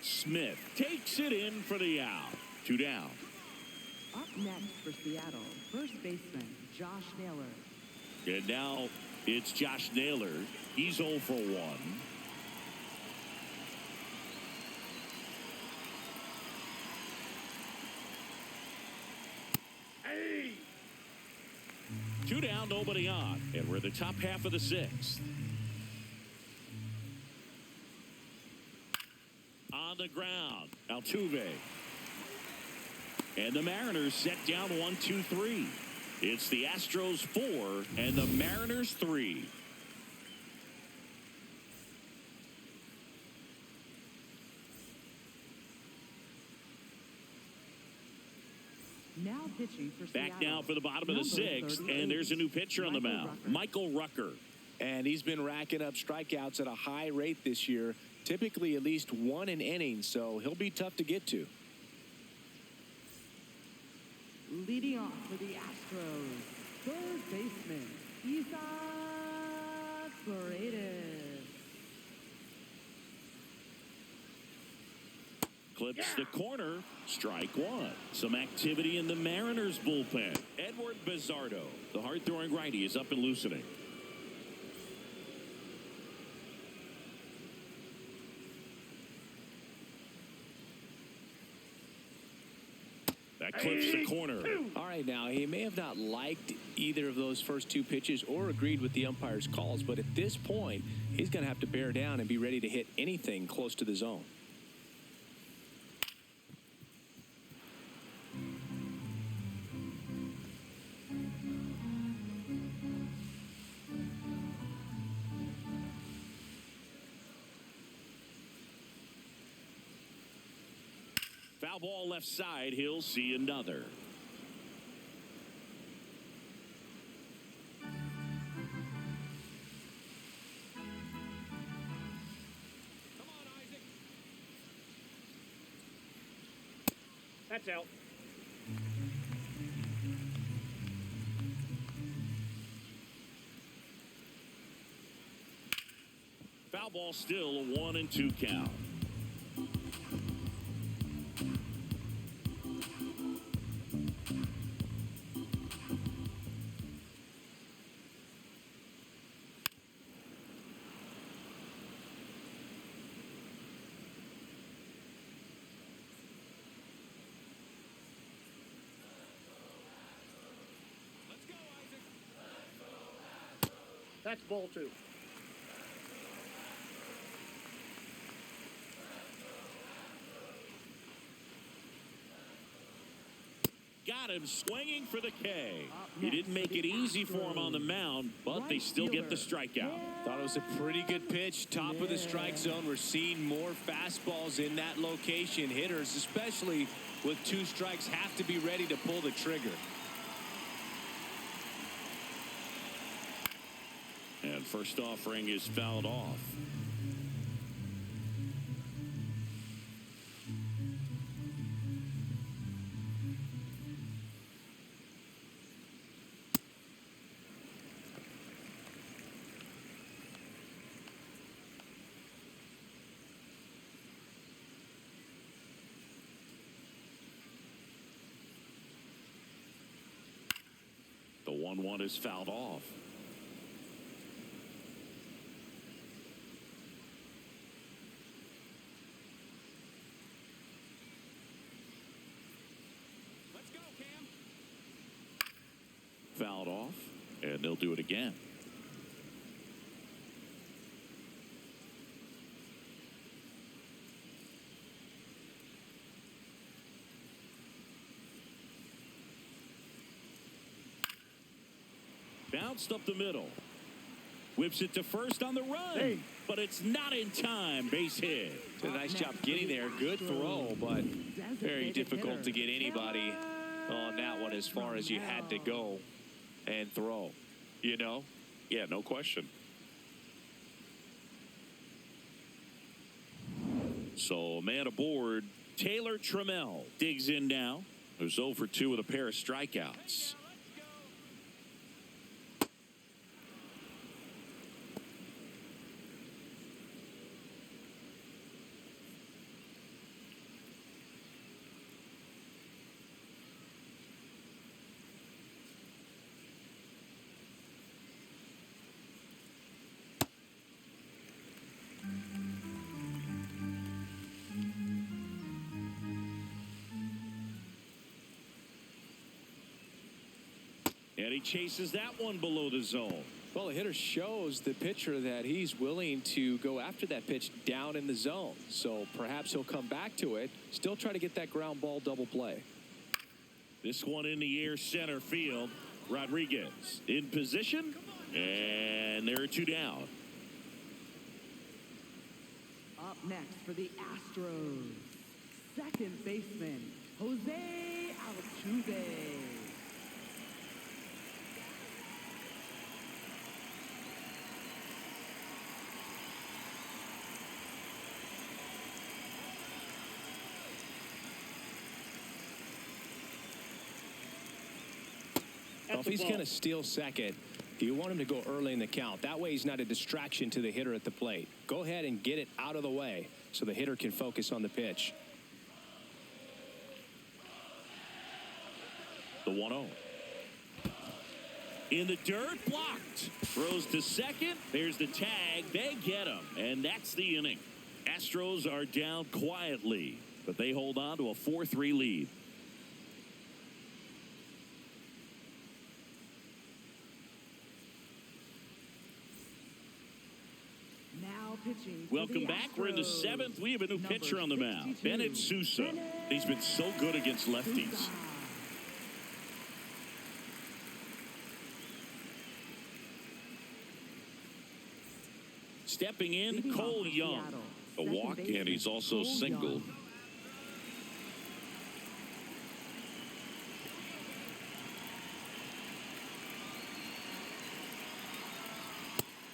Smith takes it in for the out. 2 down. Up next for Seattle, first baseman Josh Naylor. And now it's Josh Naylor. He's 0 for 1. Hey! 2 down, nobody on. And we're in the top half of the 6th. On the ground, Altuve. And the Mariners set down 1-2-3. It's the Astros 4 and the Mariners 3. Now pitching for Back Seattle. now for the bottom of the 6th, and there's a new pitcher on the mound, Michael Rucker. And he's been racking up strikeouts at a high rate this year, typically at least 1 an inning, so he'll be tough to get to. Leading off for the Astros, third baseman Isaac Paredes. Clips the corner, strike 1. Some activity in the Mariners bullpen. Edward Bizardo, the hard-throwing righty, is up and loosening. That clips the corner. All right, now, he may have not liked either of those first 2 pitches or agreed with the umpire's calls, but at this point, he's going to have to bear down and be ready to hit anything close to the zone. Foul ball left side. He'll see another. That's out. Foul ball still a 1-2 count. That's ball 2. Got him swinging for the K. He didn't make it easy for him on the mound, but they still get the strikeout. Thought it was a pretty good pitch. Top of the strike zone. We're seeing more fastballs in that location. Hitters, especially with 2 strikes, have to be ready to pull the trigger. And first offering is fouled off. The 1-1 is fouled off. Fouled off, and they'll do it again. bounced up the middle. Whips it to first on the run. Hey. But it's not in time. Base hit. Did a nice job getting there. Good throw, but very difficult to get anybody on that one as far as you had to go and throw. You know? Yeah, no question. So, man aboard. Taylor Trammell digs in now. Who's 0 for 2 with a pair of strikeouts. And he chases that one below the zone. Well, the hitter shows the pitcher that he's willing to go after that pitch down in the zone. So perhaps he'll come back to it. Still try to get that ground ball double play. This one in the air center field. Rodriguez in position. And there are 2 down. Up next for the Astros, second baseman, Jose Altuve. Well, if he's going to steal second, you want him to go early in the count. That way he's not a distraction to the hitter at the plate. Go ahead and get it out of the way so the hitter can focus on the pitch. The 1-0. In the dirt, blocked. Throws to second. There's the tag. They get him. And that's the inning. Astros are down quietly, but they hold on to a 4-3 lead. Now pitching for Welcome the back. We're in the Astros, 7th. We have a new number pitcher on the mound, 62, Bennett Sousa. He's been so good against lefties. Sousa. Stepping in, Leading Cole off for Young. Seattle, A second walk, and baseman, he's also Cole single. Young.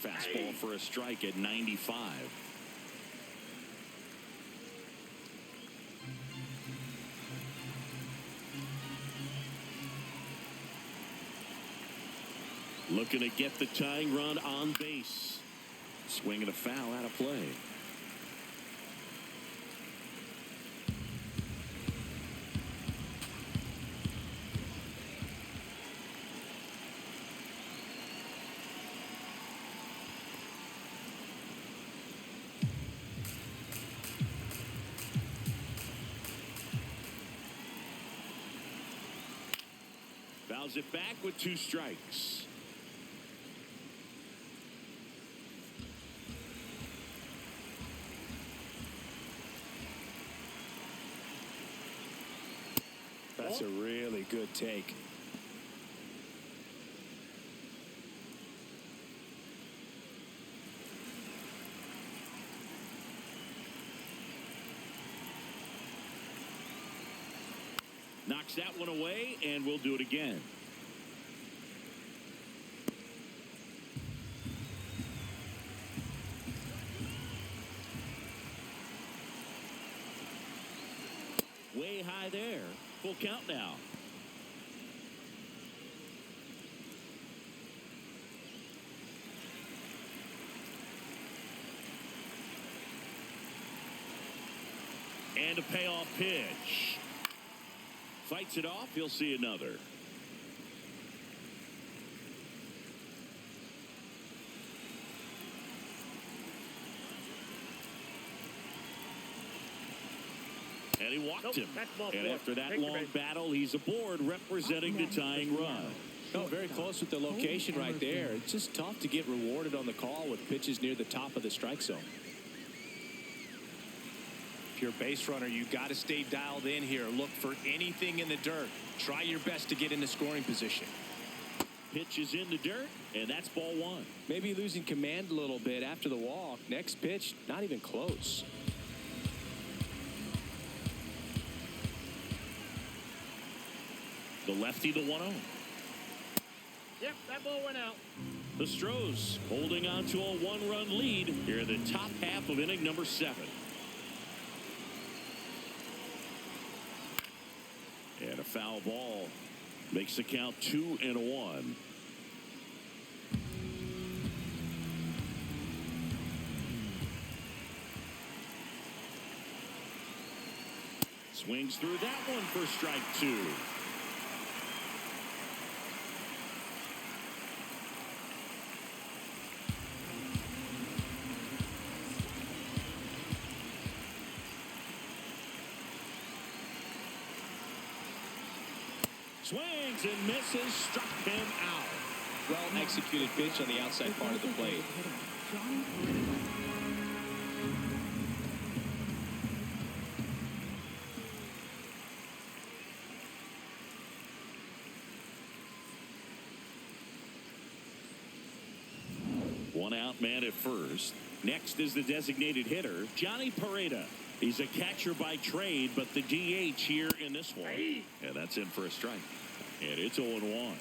Fastball for a strike at 95. Looking to get the tying run on base. Swinging a foul out of play. Fouls it back with 2 strikes. That's a really good take. Knocks that one away, and we'll do it again. Way high there. Full count now. And a payoff pitch. Fights it off. He'll see another. And he walked him. That's ball And four. after that Thank you, long babe. battle, he's aboard representing the tying run. Oh, very close with the location right there. It's just tough to get rewarded on the call with pitches near the top of the strike zone. If you're a base runner, you got to stay dialed in here. Look for anything in the dirt. Try your best to get into scoring position. Pitch is in the dirt, and that's ball one. Maybe losing command a little bit after the walk. Next pitch, not even close. The lefty, the 1-0. Yep, that ball went out. The Astros holding on to a one-run lead here in the top half of inning number 7. And a foul ball makes the count 2-1. Swings through that one for strike 2. Swings and misses, struck him out. Well executed pitch on the outside part of the plate. One out man at first. Next is the designated hitter, Johnny Pareda. He's a catcher by trade, but the DH here in this one. And that's in for a strike. And it's 0-1.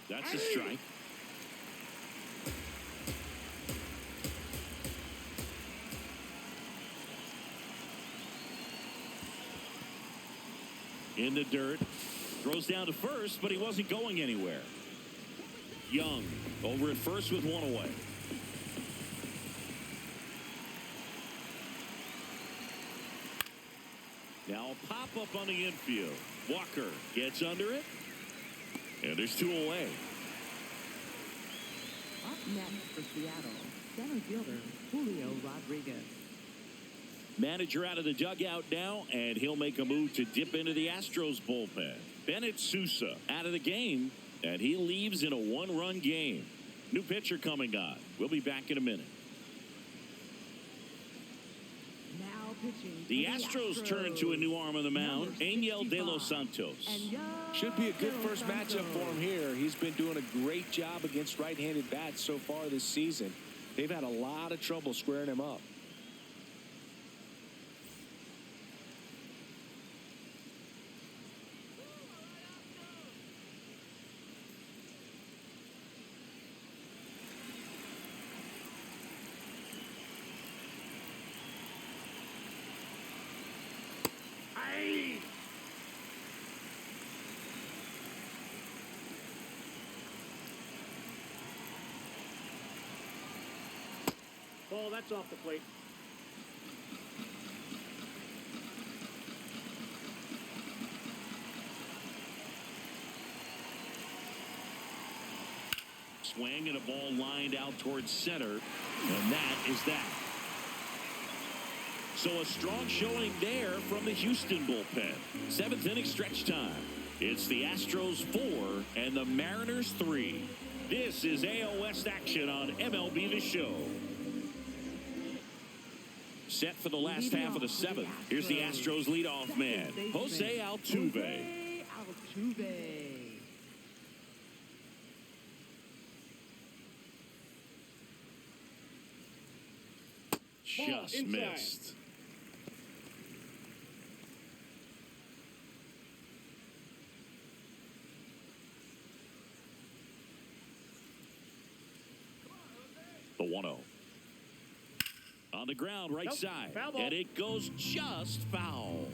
That's a strike. In the dirt. Throws down to first, but he wasn't going anywhere. Young over at first with one away. Now a pop up on the infield. Walker gets under it. And there's 2 away. Up next for Seattle, center fielder Julio Rodriguez. Manager out of the dugout now, and he'll make a move to dip into the Astros bullpen. Bennett Sousa out of the game, and he leaves in a 1-run game. New pitcher coming on. We'll be back in a minute. Now pitching. The Astros turn to a new arm on the mound, Angel De Los Santos. Should be a good first matchup for him here. He's been doing a great job against right-handed bats so far this season. They've had a lot of trouble squaring him up. Ball, that's off the plate. Swing and a ball lined out towards center, and that is that. So a strong showing there from the Houston bullpen. 7th inning stretch time. It's the Astros 4 and the Mariners 3. This is AL West action on MLB The Show. Set for the last half of the 7th. Here's the Astros leadoff man, Jose Altuve. Just missed. The 1-0. On the ground, right side. And it goes just foul.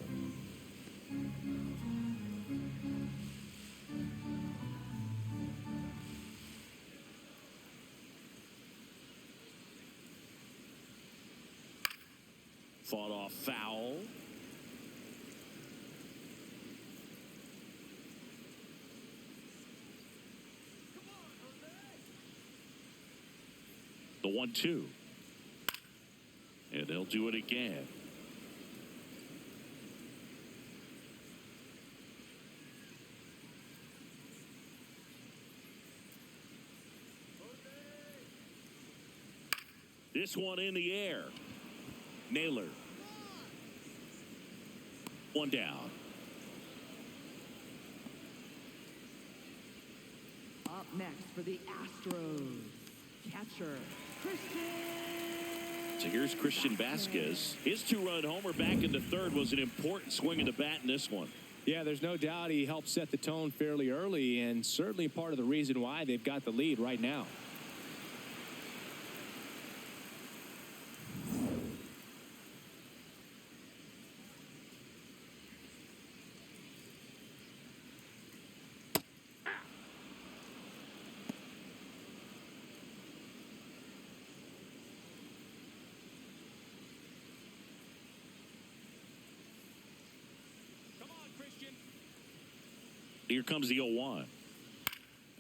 Fought off foul. The 1-2. And they'll do it again. This one in the air. Naylor. One down. Up next for the Astros, catcher, Christian. So here's Christian Vasquez. His two-run homer back in the third was an important swing of the bat in this one. Yeah, there's no doubt he helped set the tone fairly early, and certainly part of the reason why they've got the lead right now. Here comes the 0-1.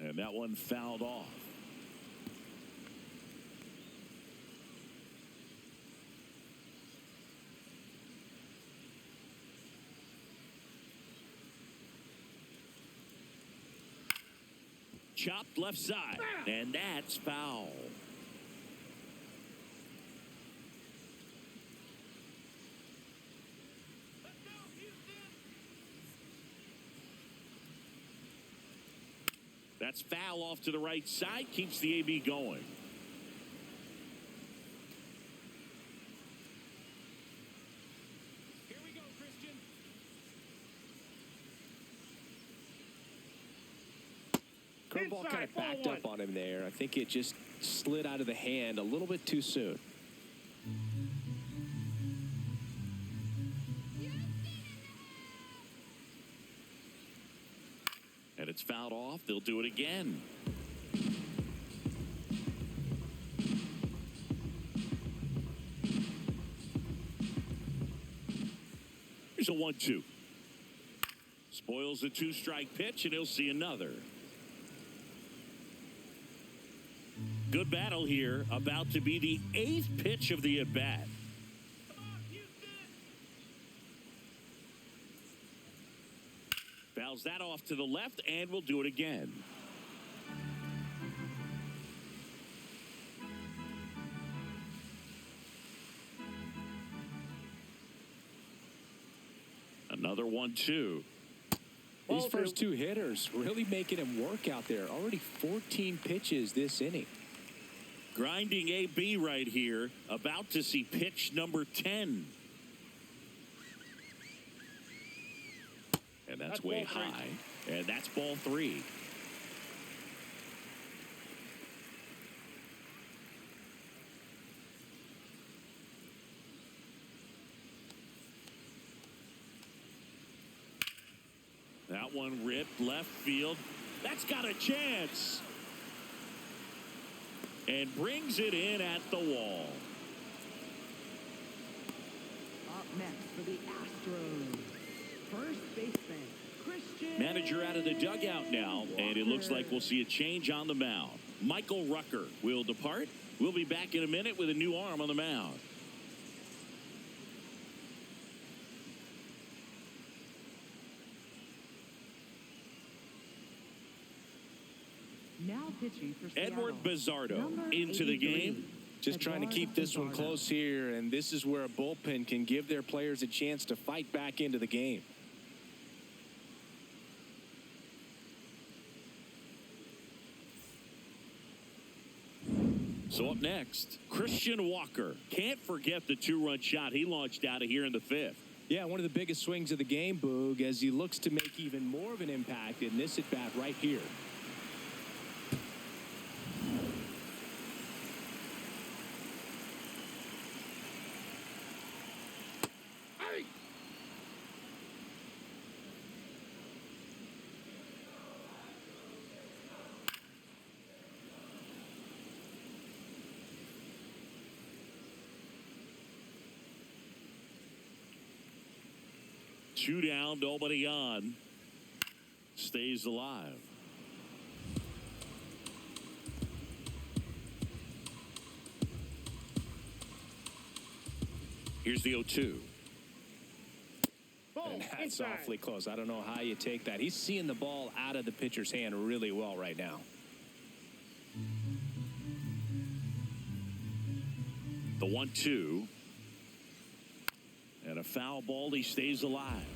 And that one fouled off. Chopped left side. And that's foul. That's foul off to the right side. Keeps the AB going. Here we go, Christian. Curveball kind of backed up on him there. I think it just slid out of the hand a little bit too soon. And it's fouled off. They'll do it again. Here's a 1-2. Spoils the two-strike pitch, and he'll see another. Good battle here. About to be the 8th pitch of the at-bat. Fouls that off to the left, and we'll do it again. Another 1-2. These first two hitters really making him work out there. Already 14 pitches this inning. Grinding AB right here. About to see pitch number 10. And that's way high. And that's ball 3. That one ripped left field. That's got a chance. And brings it in at the wall. Up next for the Astros, first baseman, Christian. Manager out of the dugout now, and it looks like we'll see a change on the mound. Michael Rucker will depart. We'll be back in a minute with a new arm on the mound. Now pitching for Seattle, Edward Bizzardo number into the 83. game. Just trying to keep this one close here, and this is where a bullpen can give their players a chance to fight back into the game. So up next, Christian Walker. Can't forget the two-run shot he launched out of here in the 5th. Yeah, one of the biggest swings of the game, Boog, as he looks to make even more of an impact in this at-bat right here. Two down, nobody on. Stays alive. Here's the 0-2. And that's awfully close. I don't know how you take that. He's seeing the ball out of the pitcher's hand really well right now. The 1-2. And a foul ball. He stays alive.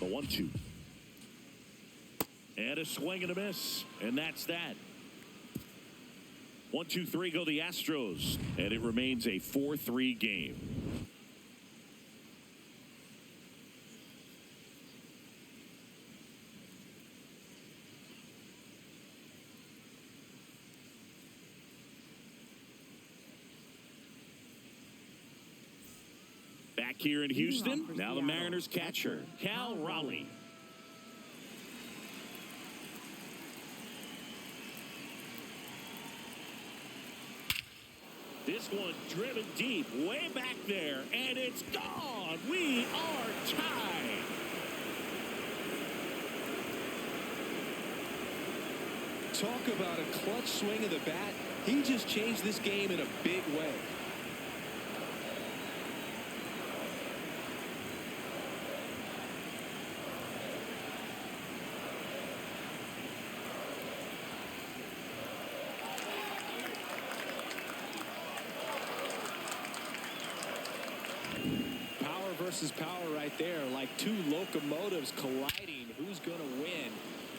The 1-2. And a swing and a miss. And that's that. 1-2-3 go the Astros. And it remains a 4-3 game. Back here in Houston, now the Mariners catcher, Cal Raleigh. This one driven deep, way back there, and it's gone. We are tied. Talk about a clutch swing of the bat. He just changed this game in a big way. Versus power right there, like two locomotives colliding. Who's going to win?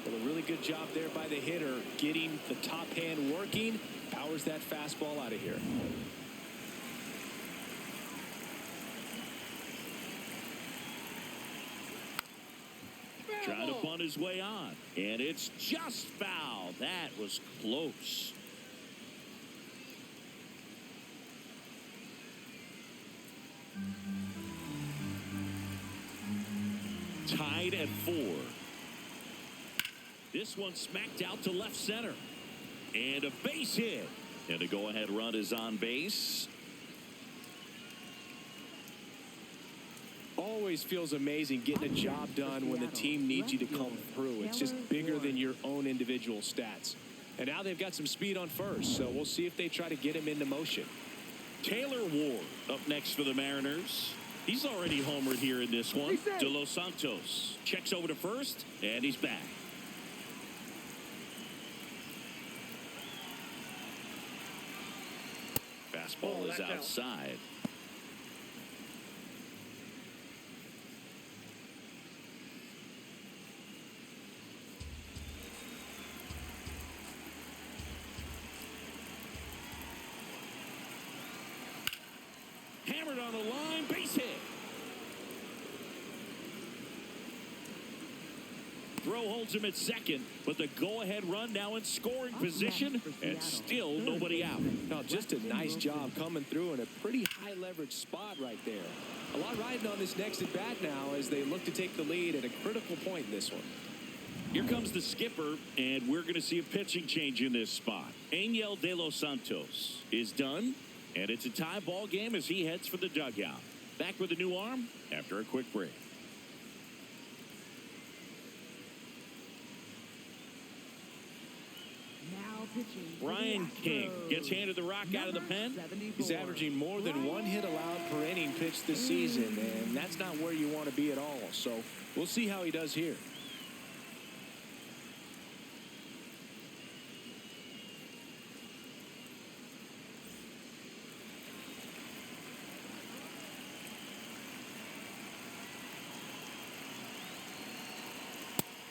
Well, a really good job there by the hitter, getting the top hand working. Powers that fastball out of here. Trying to bunt his way on, and it's just foul. That was close. Tied at 4. This one smacked out to left center. And a base hit. And a go-ahead run is on base. Always feels amazing getting a job done when the team needs you to come through. It's just bigger than your own individual stats. And now they've got some speed on first, so we'll see if they try to get him into motion. Taylor Ward up next for the Mariners. He's already homered here in this one. De Los Santos checks over to first, and he's back. Fastball is outside. Hammered on the line, base hit. Throw holds him at second, but the go-ahead run now in scoring position, and still nobody out. No, just a nice job coming through in a pretty high leverage spot right there. A lot riding on this next at bat now as they look to take the lead at a critical point in this one. Here comes the skipper, and we're going to see a pitching change in this spot. Angel De Los Santos is done. And it's a tie ball game as he heads for the dugout. Back with a new arm after a quick break. Now pitching. Brian King gets handed the rock out of the pen. He's averaging more than 1 hit allowed per inning pitched this season, and that's not where you want to be at all. So we'll see how he does here.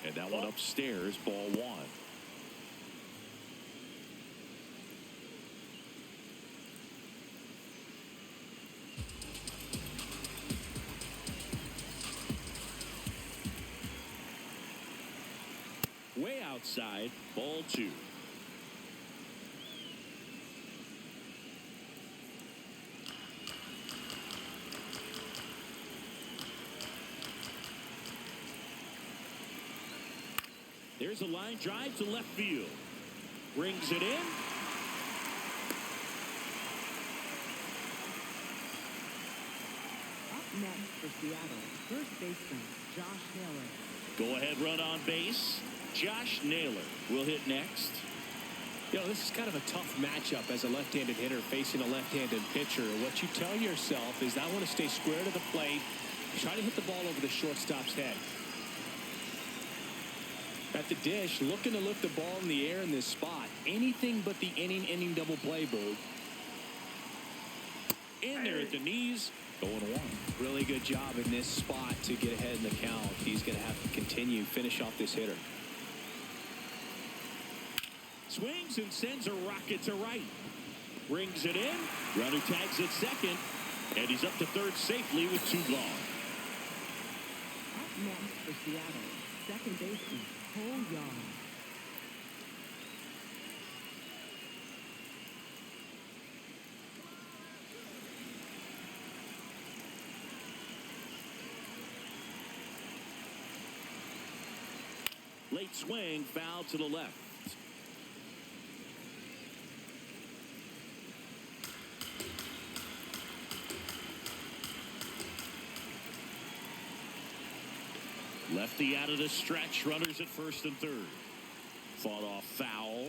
And that one upstairs, ball 1. Way outside, ball 2. There's a line drive to left field. Brings it in. Up next for Seattle, first baseman Josh Naylor. Go-ahead run on base. Josh Naylor will hit next. You know, this is kind of a tough matchup as a left-handed hitter facing a left-handed pitcher. What you tell yourself is I want to stay square to the plate, try to hit the ball over the shortstop's head. At the dish, looking to lift the ball in the air in this spot. Anything but the inning double play, Boog. In there at the knees, going one. Really good job in this spot to get ahead in the count. He's going to have to continue, finish off this hitter. Swings and sends a rocket to right. Brings it in. Runner tags at second. And he's up to third safely with 2 gone. Up next for Seattle, second baseman, Cole Young. Late swing, foul to the left. Lefty out of the stretch. Runners at first and third. Fought off foul.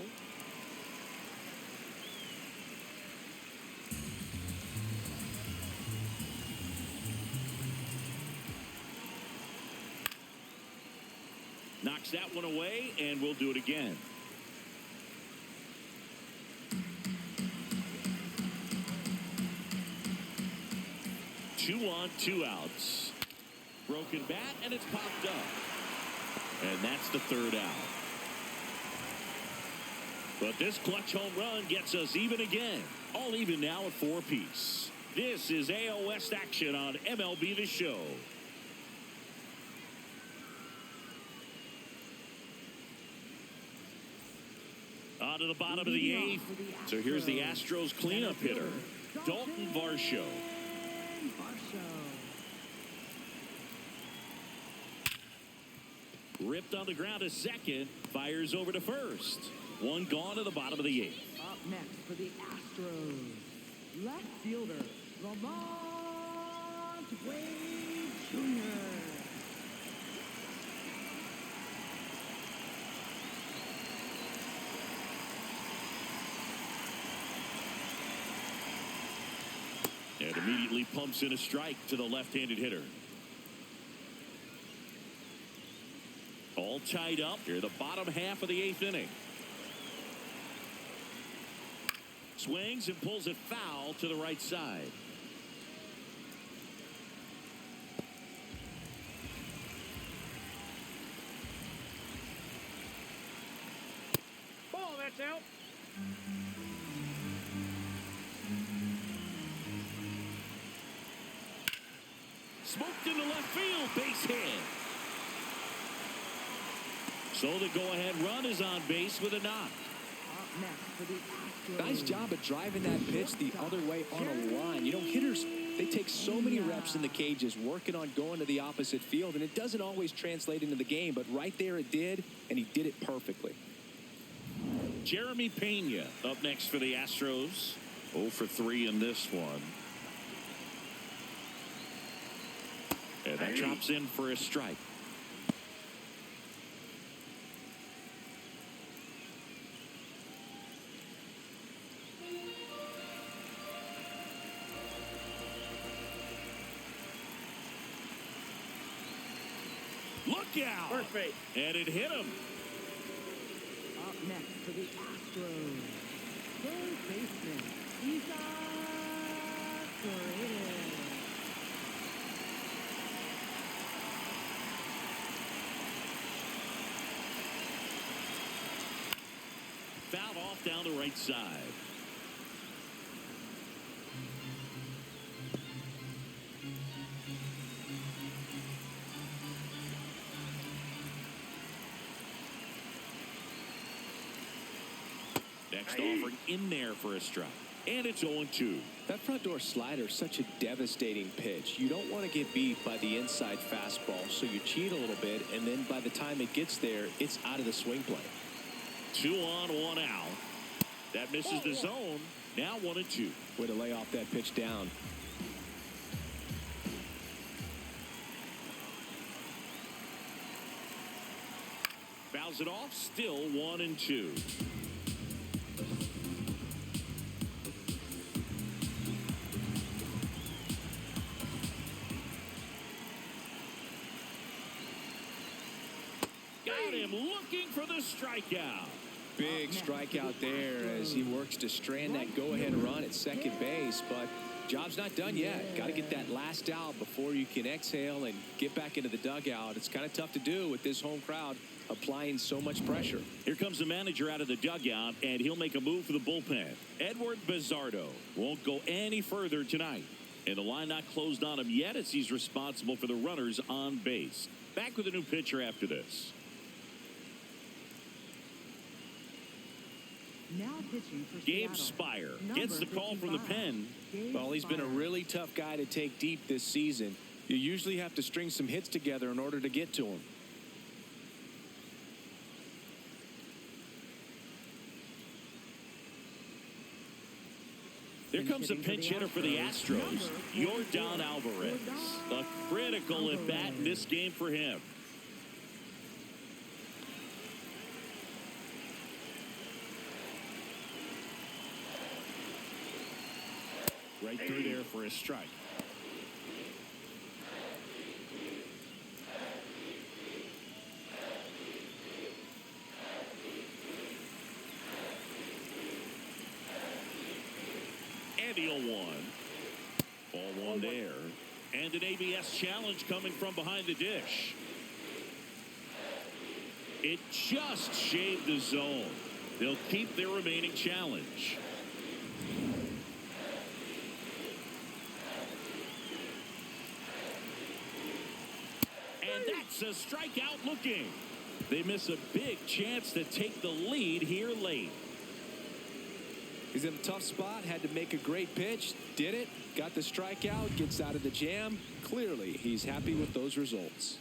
Knocks that one away, and we'll do it again. Two on, 2 outs. Broken bat, and it's popped up. And that's the third out. But this clutch home run gets us even again. All even now at 4 apiece. This is AL West action on MLB The Show. On to the bottom of the 8th. So here's the Astros cleanup hitter, Dalton Varsho. Ripped on the ground to second. Fires over to first. 1 gone to the bottom of the 8th. Up next for the Astros, left fielder, Lamont Wade Jr. And immediately pumps in a strike to the left-handed hitter. All tied up here, the bottom half of the 8th inning. Swings and pulls it foul to the right side. Ball, that's out. Smoked into left field, base hit. So the go-ahead run is on base with a knock. Up next for the Astros. Nice job of driving that pitch the other way on a line. You know, hitters, they take so many reps in the cages working on going to the opposite field, and it doesn't always translate into the game, but right there it did, and he did it perfectly. Jeremy Pena up next for the Astros. 0 for 3 in this one. And that drops in for a strike. Look out! First base. And it hit him. Up next for the Astros, third baseman, Isaac Paredes. Fouled off down the right side. Next offering in there for a strike. And it's 0-2. That front door slider is such a devastating pitch. You don't want to get beat by the inside fastball, so you cheat a little bit, and then by the time it gets there, it's out of the swing plane. 2 on, 1 out. That misses the zone. Now 1-2. Way to lay off that pitch down. Fouls it off. Still 1-2. Got him looking looking for the strikeout. Big strikeout there as he works to strand that go-ahead run at second base, but job's not done yet. Got to get that last out before you can exhale and get back into the dugout. It's kind of tough to do with this home crowd applying so much pressure. Here comes the manager out of the dugout, and he'll make a move for the bullpen. Edward Bizzardo won't go any further tonight. And the line not closed on him yet as he's responsible for the runners on base. Back with a new pitcher after this. Now pitching for Gabe Seattle. Spire Number gets the call from the 55, pen. Gabe Well, he's been a Spire. really tough guy to take deep this season. You usually have to string some hits together in order to get to him. There comes a pinch hitter for the Astros, Yordan Alvarez. A critical at bat in this game for him. Right through there for a strike. And the 0-1. Ball one there. And an ABS challenge coming from behind the dish. It just shaved the zone. They'll keep their remaining challenge. And that's a strikeout looking. They miss a big chance to take the lead here late. He's in a tough spot, had to make a great pitch, did it, got the strikeout, gets out of the jam. Clearly, he's happy with those results.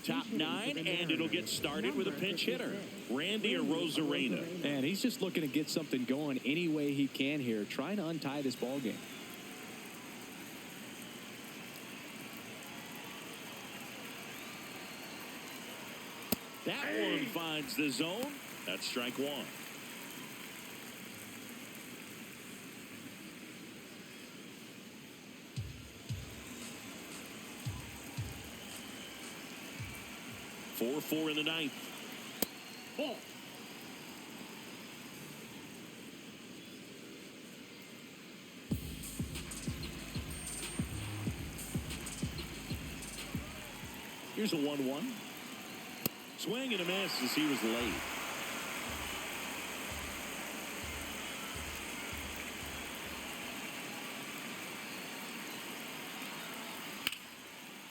Top nine, and it'll get started with a pinch hitter, Randy Arozarena. And he's just looking to get something going any way he can here, trying to untie this ball game. That one finds the zone. That's strike one. Four in the ninth. Ball. Here's a 1-1. Swing and a miss as he was late.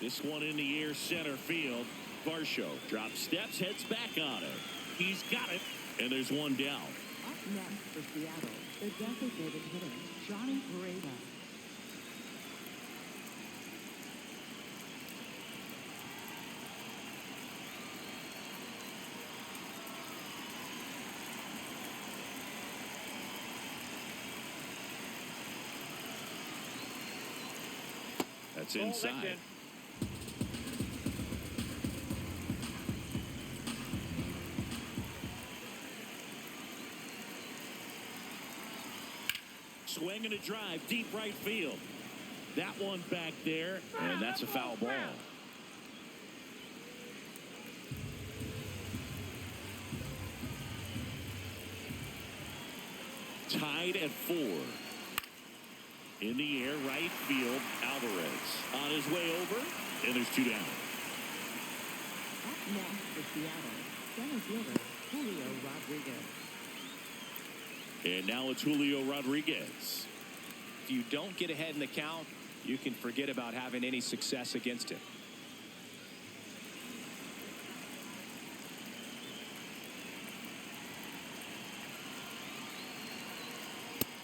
This one in the air, center field. Varsho drops steps, heads back on it. He's got it, and there's one down. Up next for Seattle, the designated hitter, Johnny Pareda. That's inside. Swing and a drive, deep right field. That one back there, and that's a foul ball. Tied at 4. In the air, right field, Alvarez on his way over, and there's 2 down. Up next for Seattle, center fielder, Julio Rodriguez. And now it's Julio Rodriguez. If you don't get ahead in the count, you can forget about having any success against him.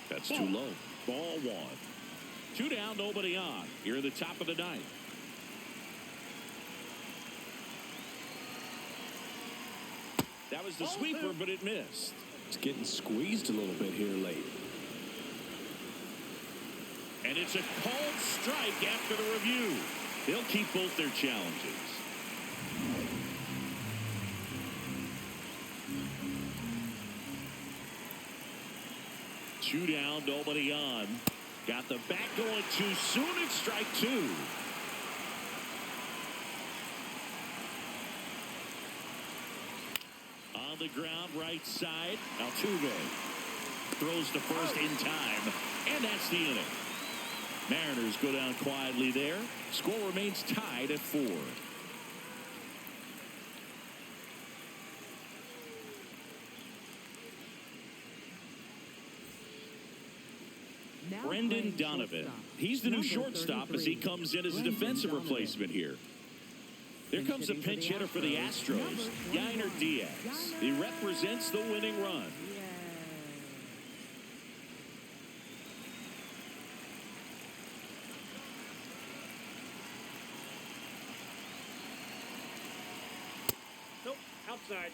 That's too low. Ball 1. 2 down, nobody on. Here at the top of the ninth. That was the sweeper, but it missed. It's getting squeezed a little bit here late. And it's a called strike after the review. They'll keep both their challenges. 2 down, nobody on. Got the bat going too soon. It's strike 2. On the ground, right side. Altuve throws to first in time, and that's the inning. Mariners go down quietly there. Score remains tied at 4. Now Brendan playing Donovan. shortstop, He's the new number shortstop as he 33, comes in as a Brendan defensive Donovan. replacement here. Here comes the pinch hitter for the Astros, number Yainer 21, Diaz. He represents the winning run. Yay. Nope, outside.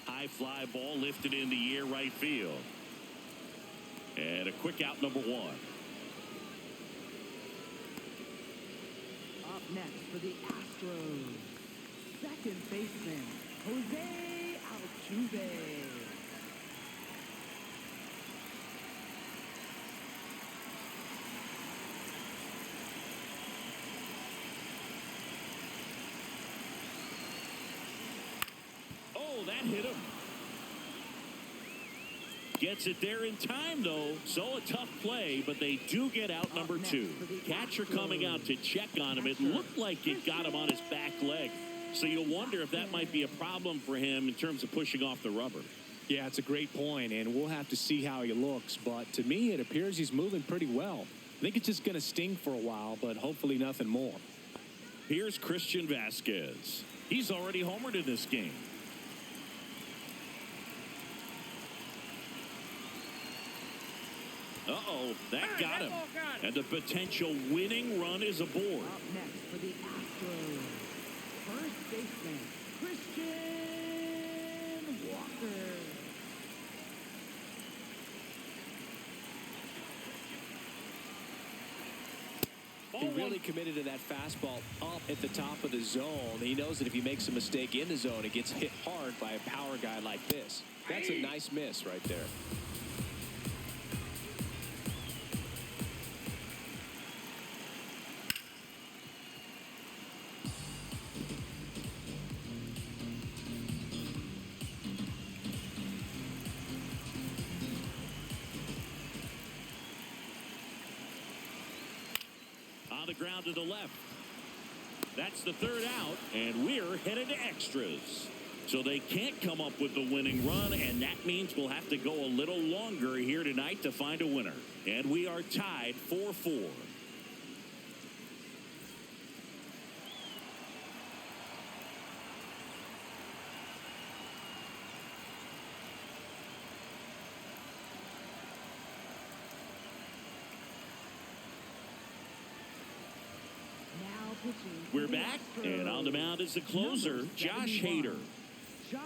High fly ball lifted in the air right field. And a quick out, number 1. Up next for the Astros, second baseman, Jose Altuve. Oh, that hit him. Gets it there in time, though. So a tough play, but they do get out number 2. Catcher coming out to check on him. It looked like it got him on his back leg. So you wonder if that might be a problem for him in terms of pushing off the rubber. Yeah, it's a great point, and we'll have to see how he looks. But to me, it appears he's moving pretty well. I think it's just going to sting for a while, but hopefully nothing more. Here's Christian Vasquez. He's already homered in this game. Uh-oh, that got him. And the potential winning run is aboard. Up next for the Astros, first baseman, Christian Walker. He really committed to that fastball up at the top of the zone. He knows that if he makes a mistake in the zone, it gets hit hard by a power guy like this. That's a nice miss right there. On the ground to the left. That's the 3rd out, and we're headed to extras. So they can't come up with the winning run, and that means we'll have to go a little longer here tonight to find a winner. And we are tied 4-4. Now pitching for We're the back, Astros, and on the mound is the closer, number Josh 71, Hader. Josh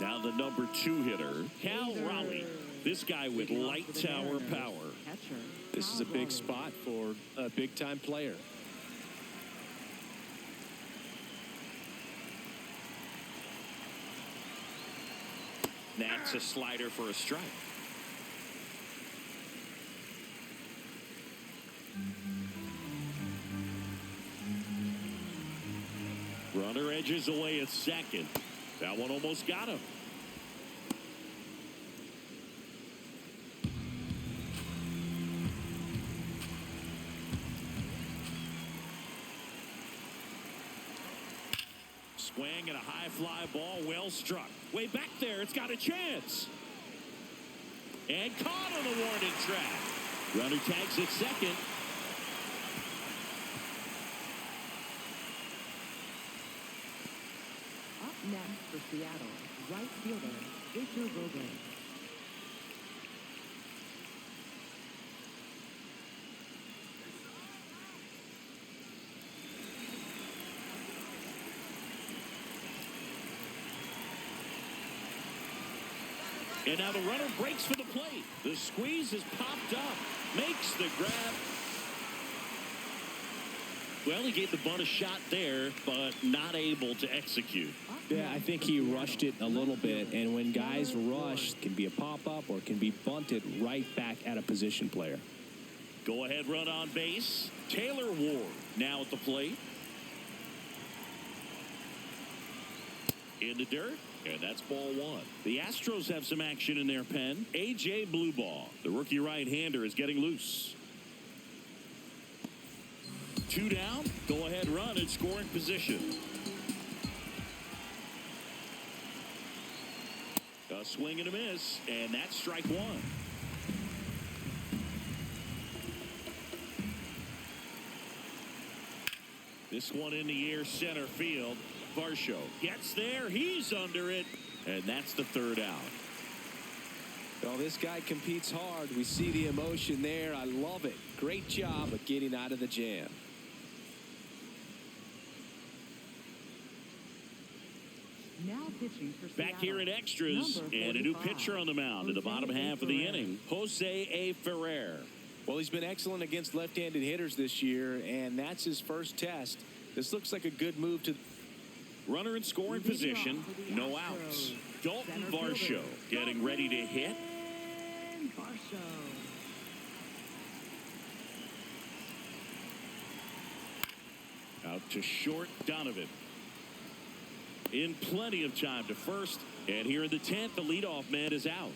Now the number 2 hitter, Cal Hader. Raleigh. This guy with Leading off light for the tower Mariners, power. catcher, This is a Cal big Raleigh. spot for a big-time player. That's a slider for a strike. Runner edges away at second. That one almost got him. Swing and a high fly ball, well struck. Way back there, it's got a chance. And caught on the warning track. Runner tags at second. Up next for Seattle, right fielder, Victor Robles. And now the runner breaks for the plate. The squeeze is popped up. Makes the grab. Well, he gave the bunt a shot there, but not able to execute. Yeah, I think he rushed it a little bit, and when guys rush, it can be a pop-up or it can be bunted right back at a position player. Go ahead run on base. Taylor Ward now at the plate. In the dirt, and that's ball one. The Astros have some action in their pen. A.J. Blueball, the rookie right-hander, is getting loose. 2 down. Go ahead run in scoring position. A swing and a miss, and that's strike one. This one in the air center field. Varsho gets there. He's under it, and that's the 3rd out. Well, this guy competes hard. We see the emotion there. I love it. Great job of getting out of the jam. Now pitching for Back here in extras, and a new pitcher on the mound in the bottom half of the inning, Jose A. Ferrer. Well, he's been excellent against left-handed hitters this year, and that's his first test. This looks like a good move to... Runner in scoring position, no outs. Dalton Varsho getting ready to hit. Out to short, Donovan. In plenty of time to first, and here in the 10th, the leadoff man is out.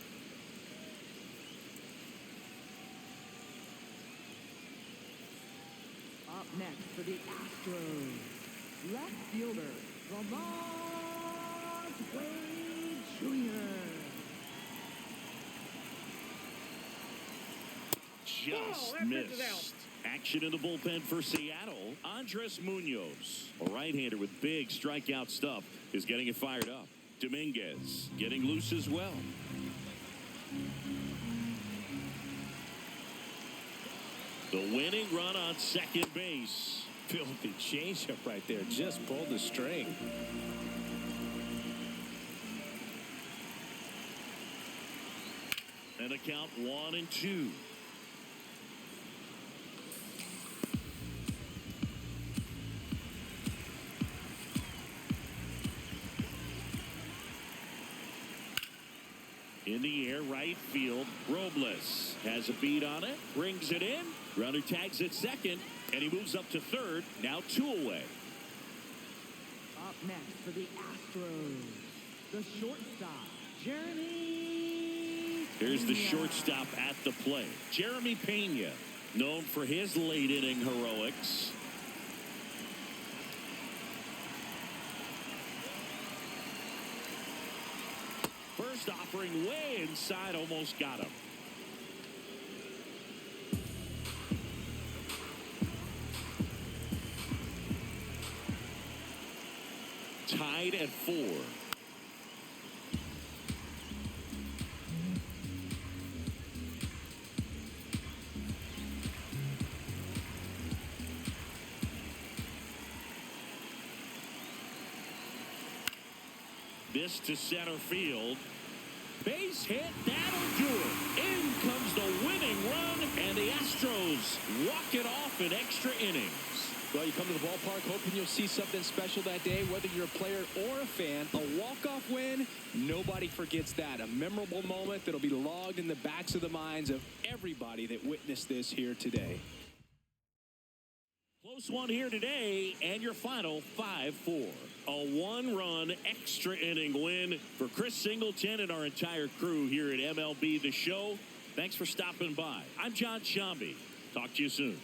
Up next for the Astros, left fielder, Wade Jr. Just missed. Action in the bullpen for Seattle. Andres Munoz, a right-hander with big strikeout stuff, is getting it fired up. Dominguez getting loose as well. The winning run on second base. Filthy changeup right there. Just pulled the string. And a count 1-2. In the air, right field. Robles has a beat on it, brings it in. Runner tags at second, and he moves up to third. Now 2 away. Up next for the Astros, the shortstop, Jeremy. Here's the shortstop at the plate. Jeremy Pena, known for his late inning heroics. First offering way inside, almost got him. Tied at 4. This to center field. Base hit, that'll do it. In comes the winning run, and the Astros walk it off in extra innings. Well, you come to the ballpark hoping you'll see something special that day, whether you're a player or a fan. A walk-off win, nobody forgets that. A memorable moment that'll be logged in the backs of the minds of everybody that witnessed this here today. Close one here today, and your final 5-4. A 1-run extra inning win for Chris Singleton and our entire crew here at MLB The Show. Thanks for stopping by. I'm John Shambi. Talk to you soon.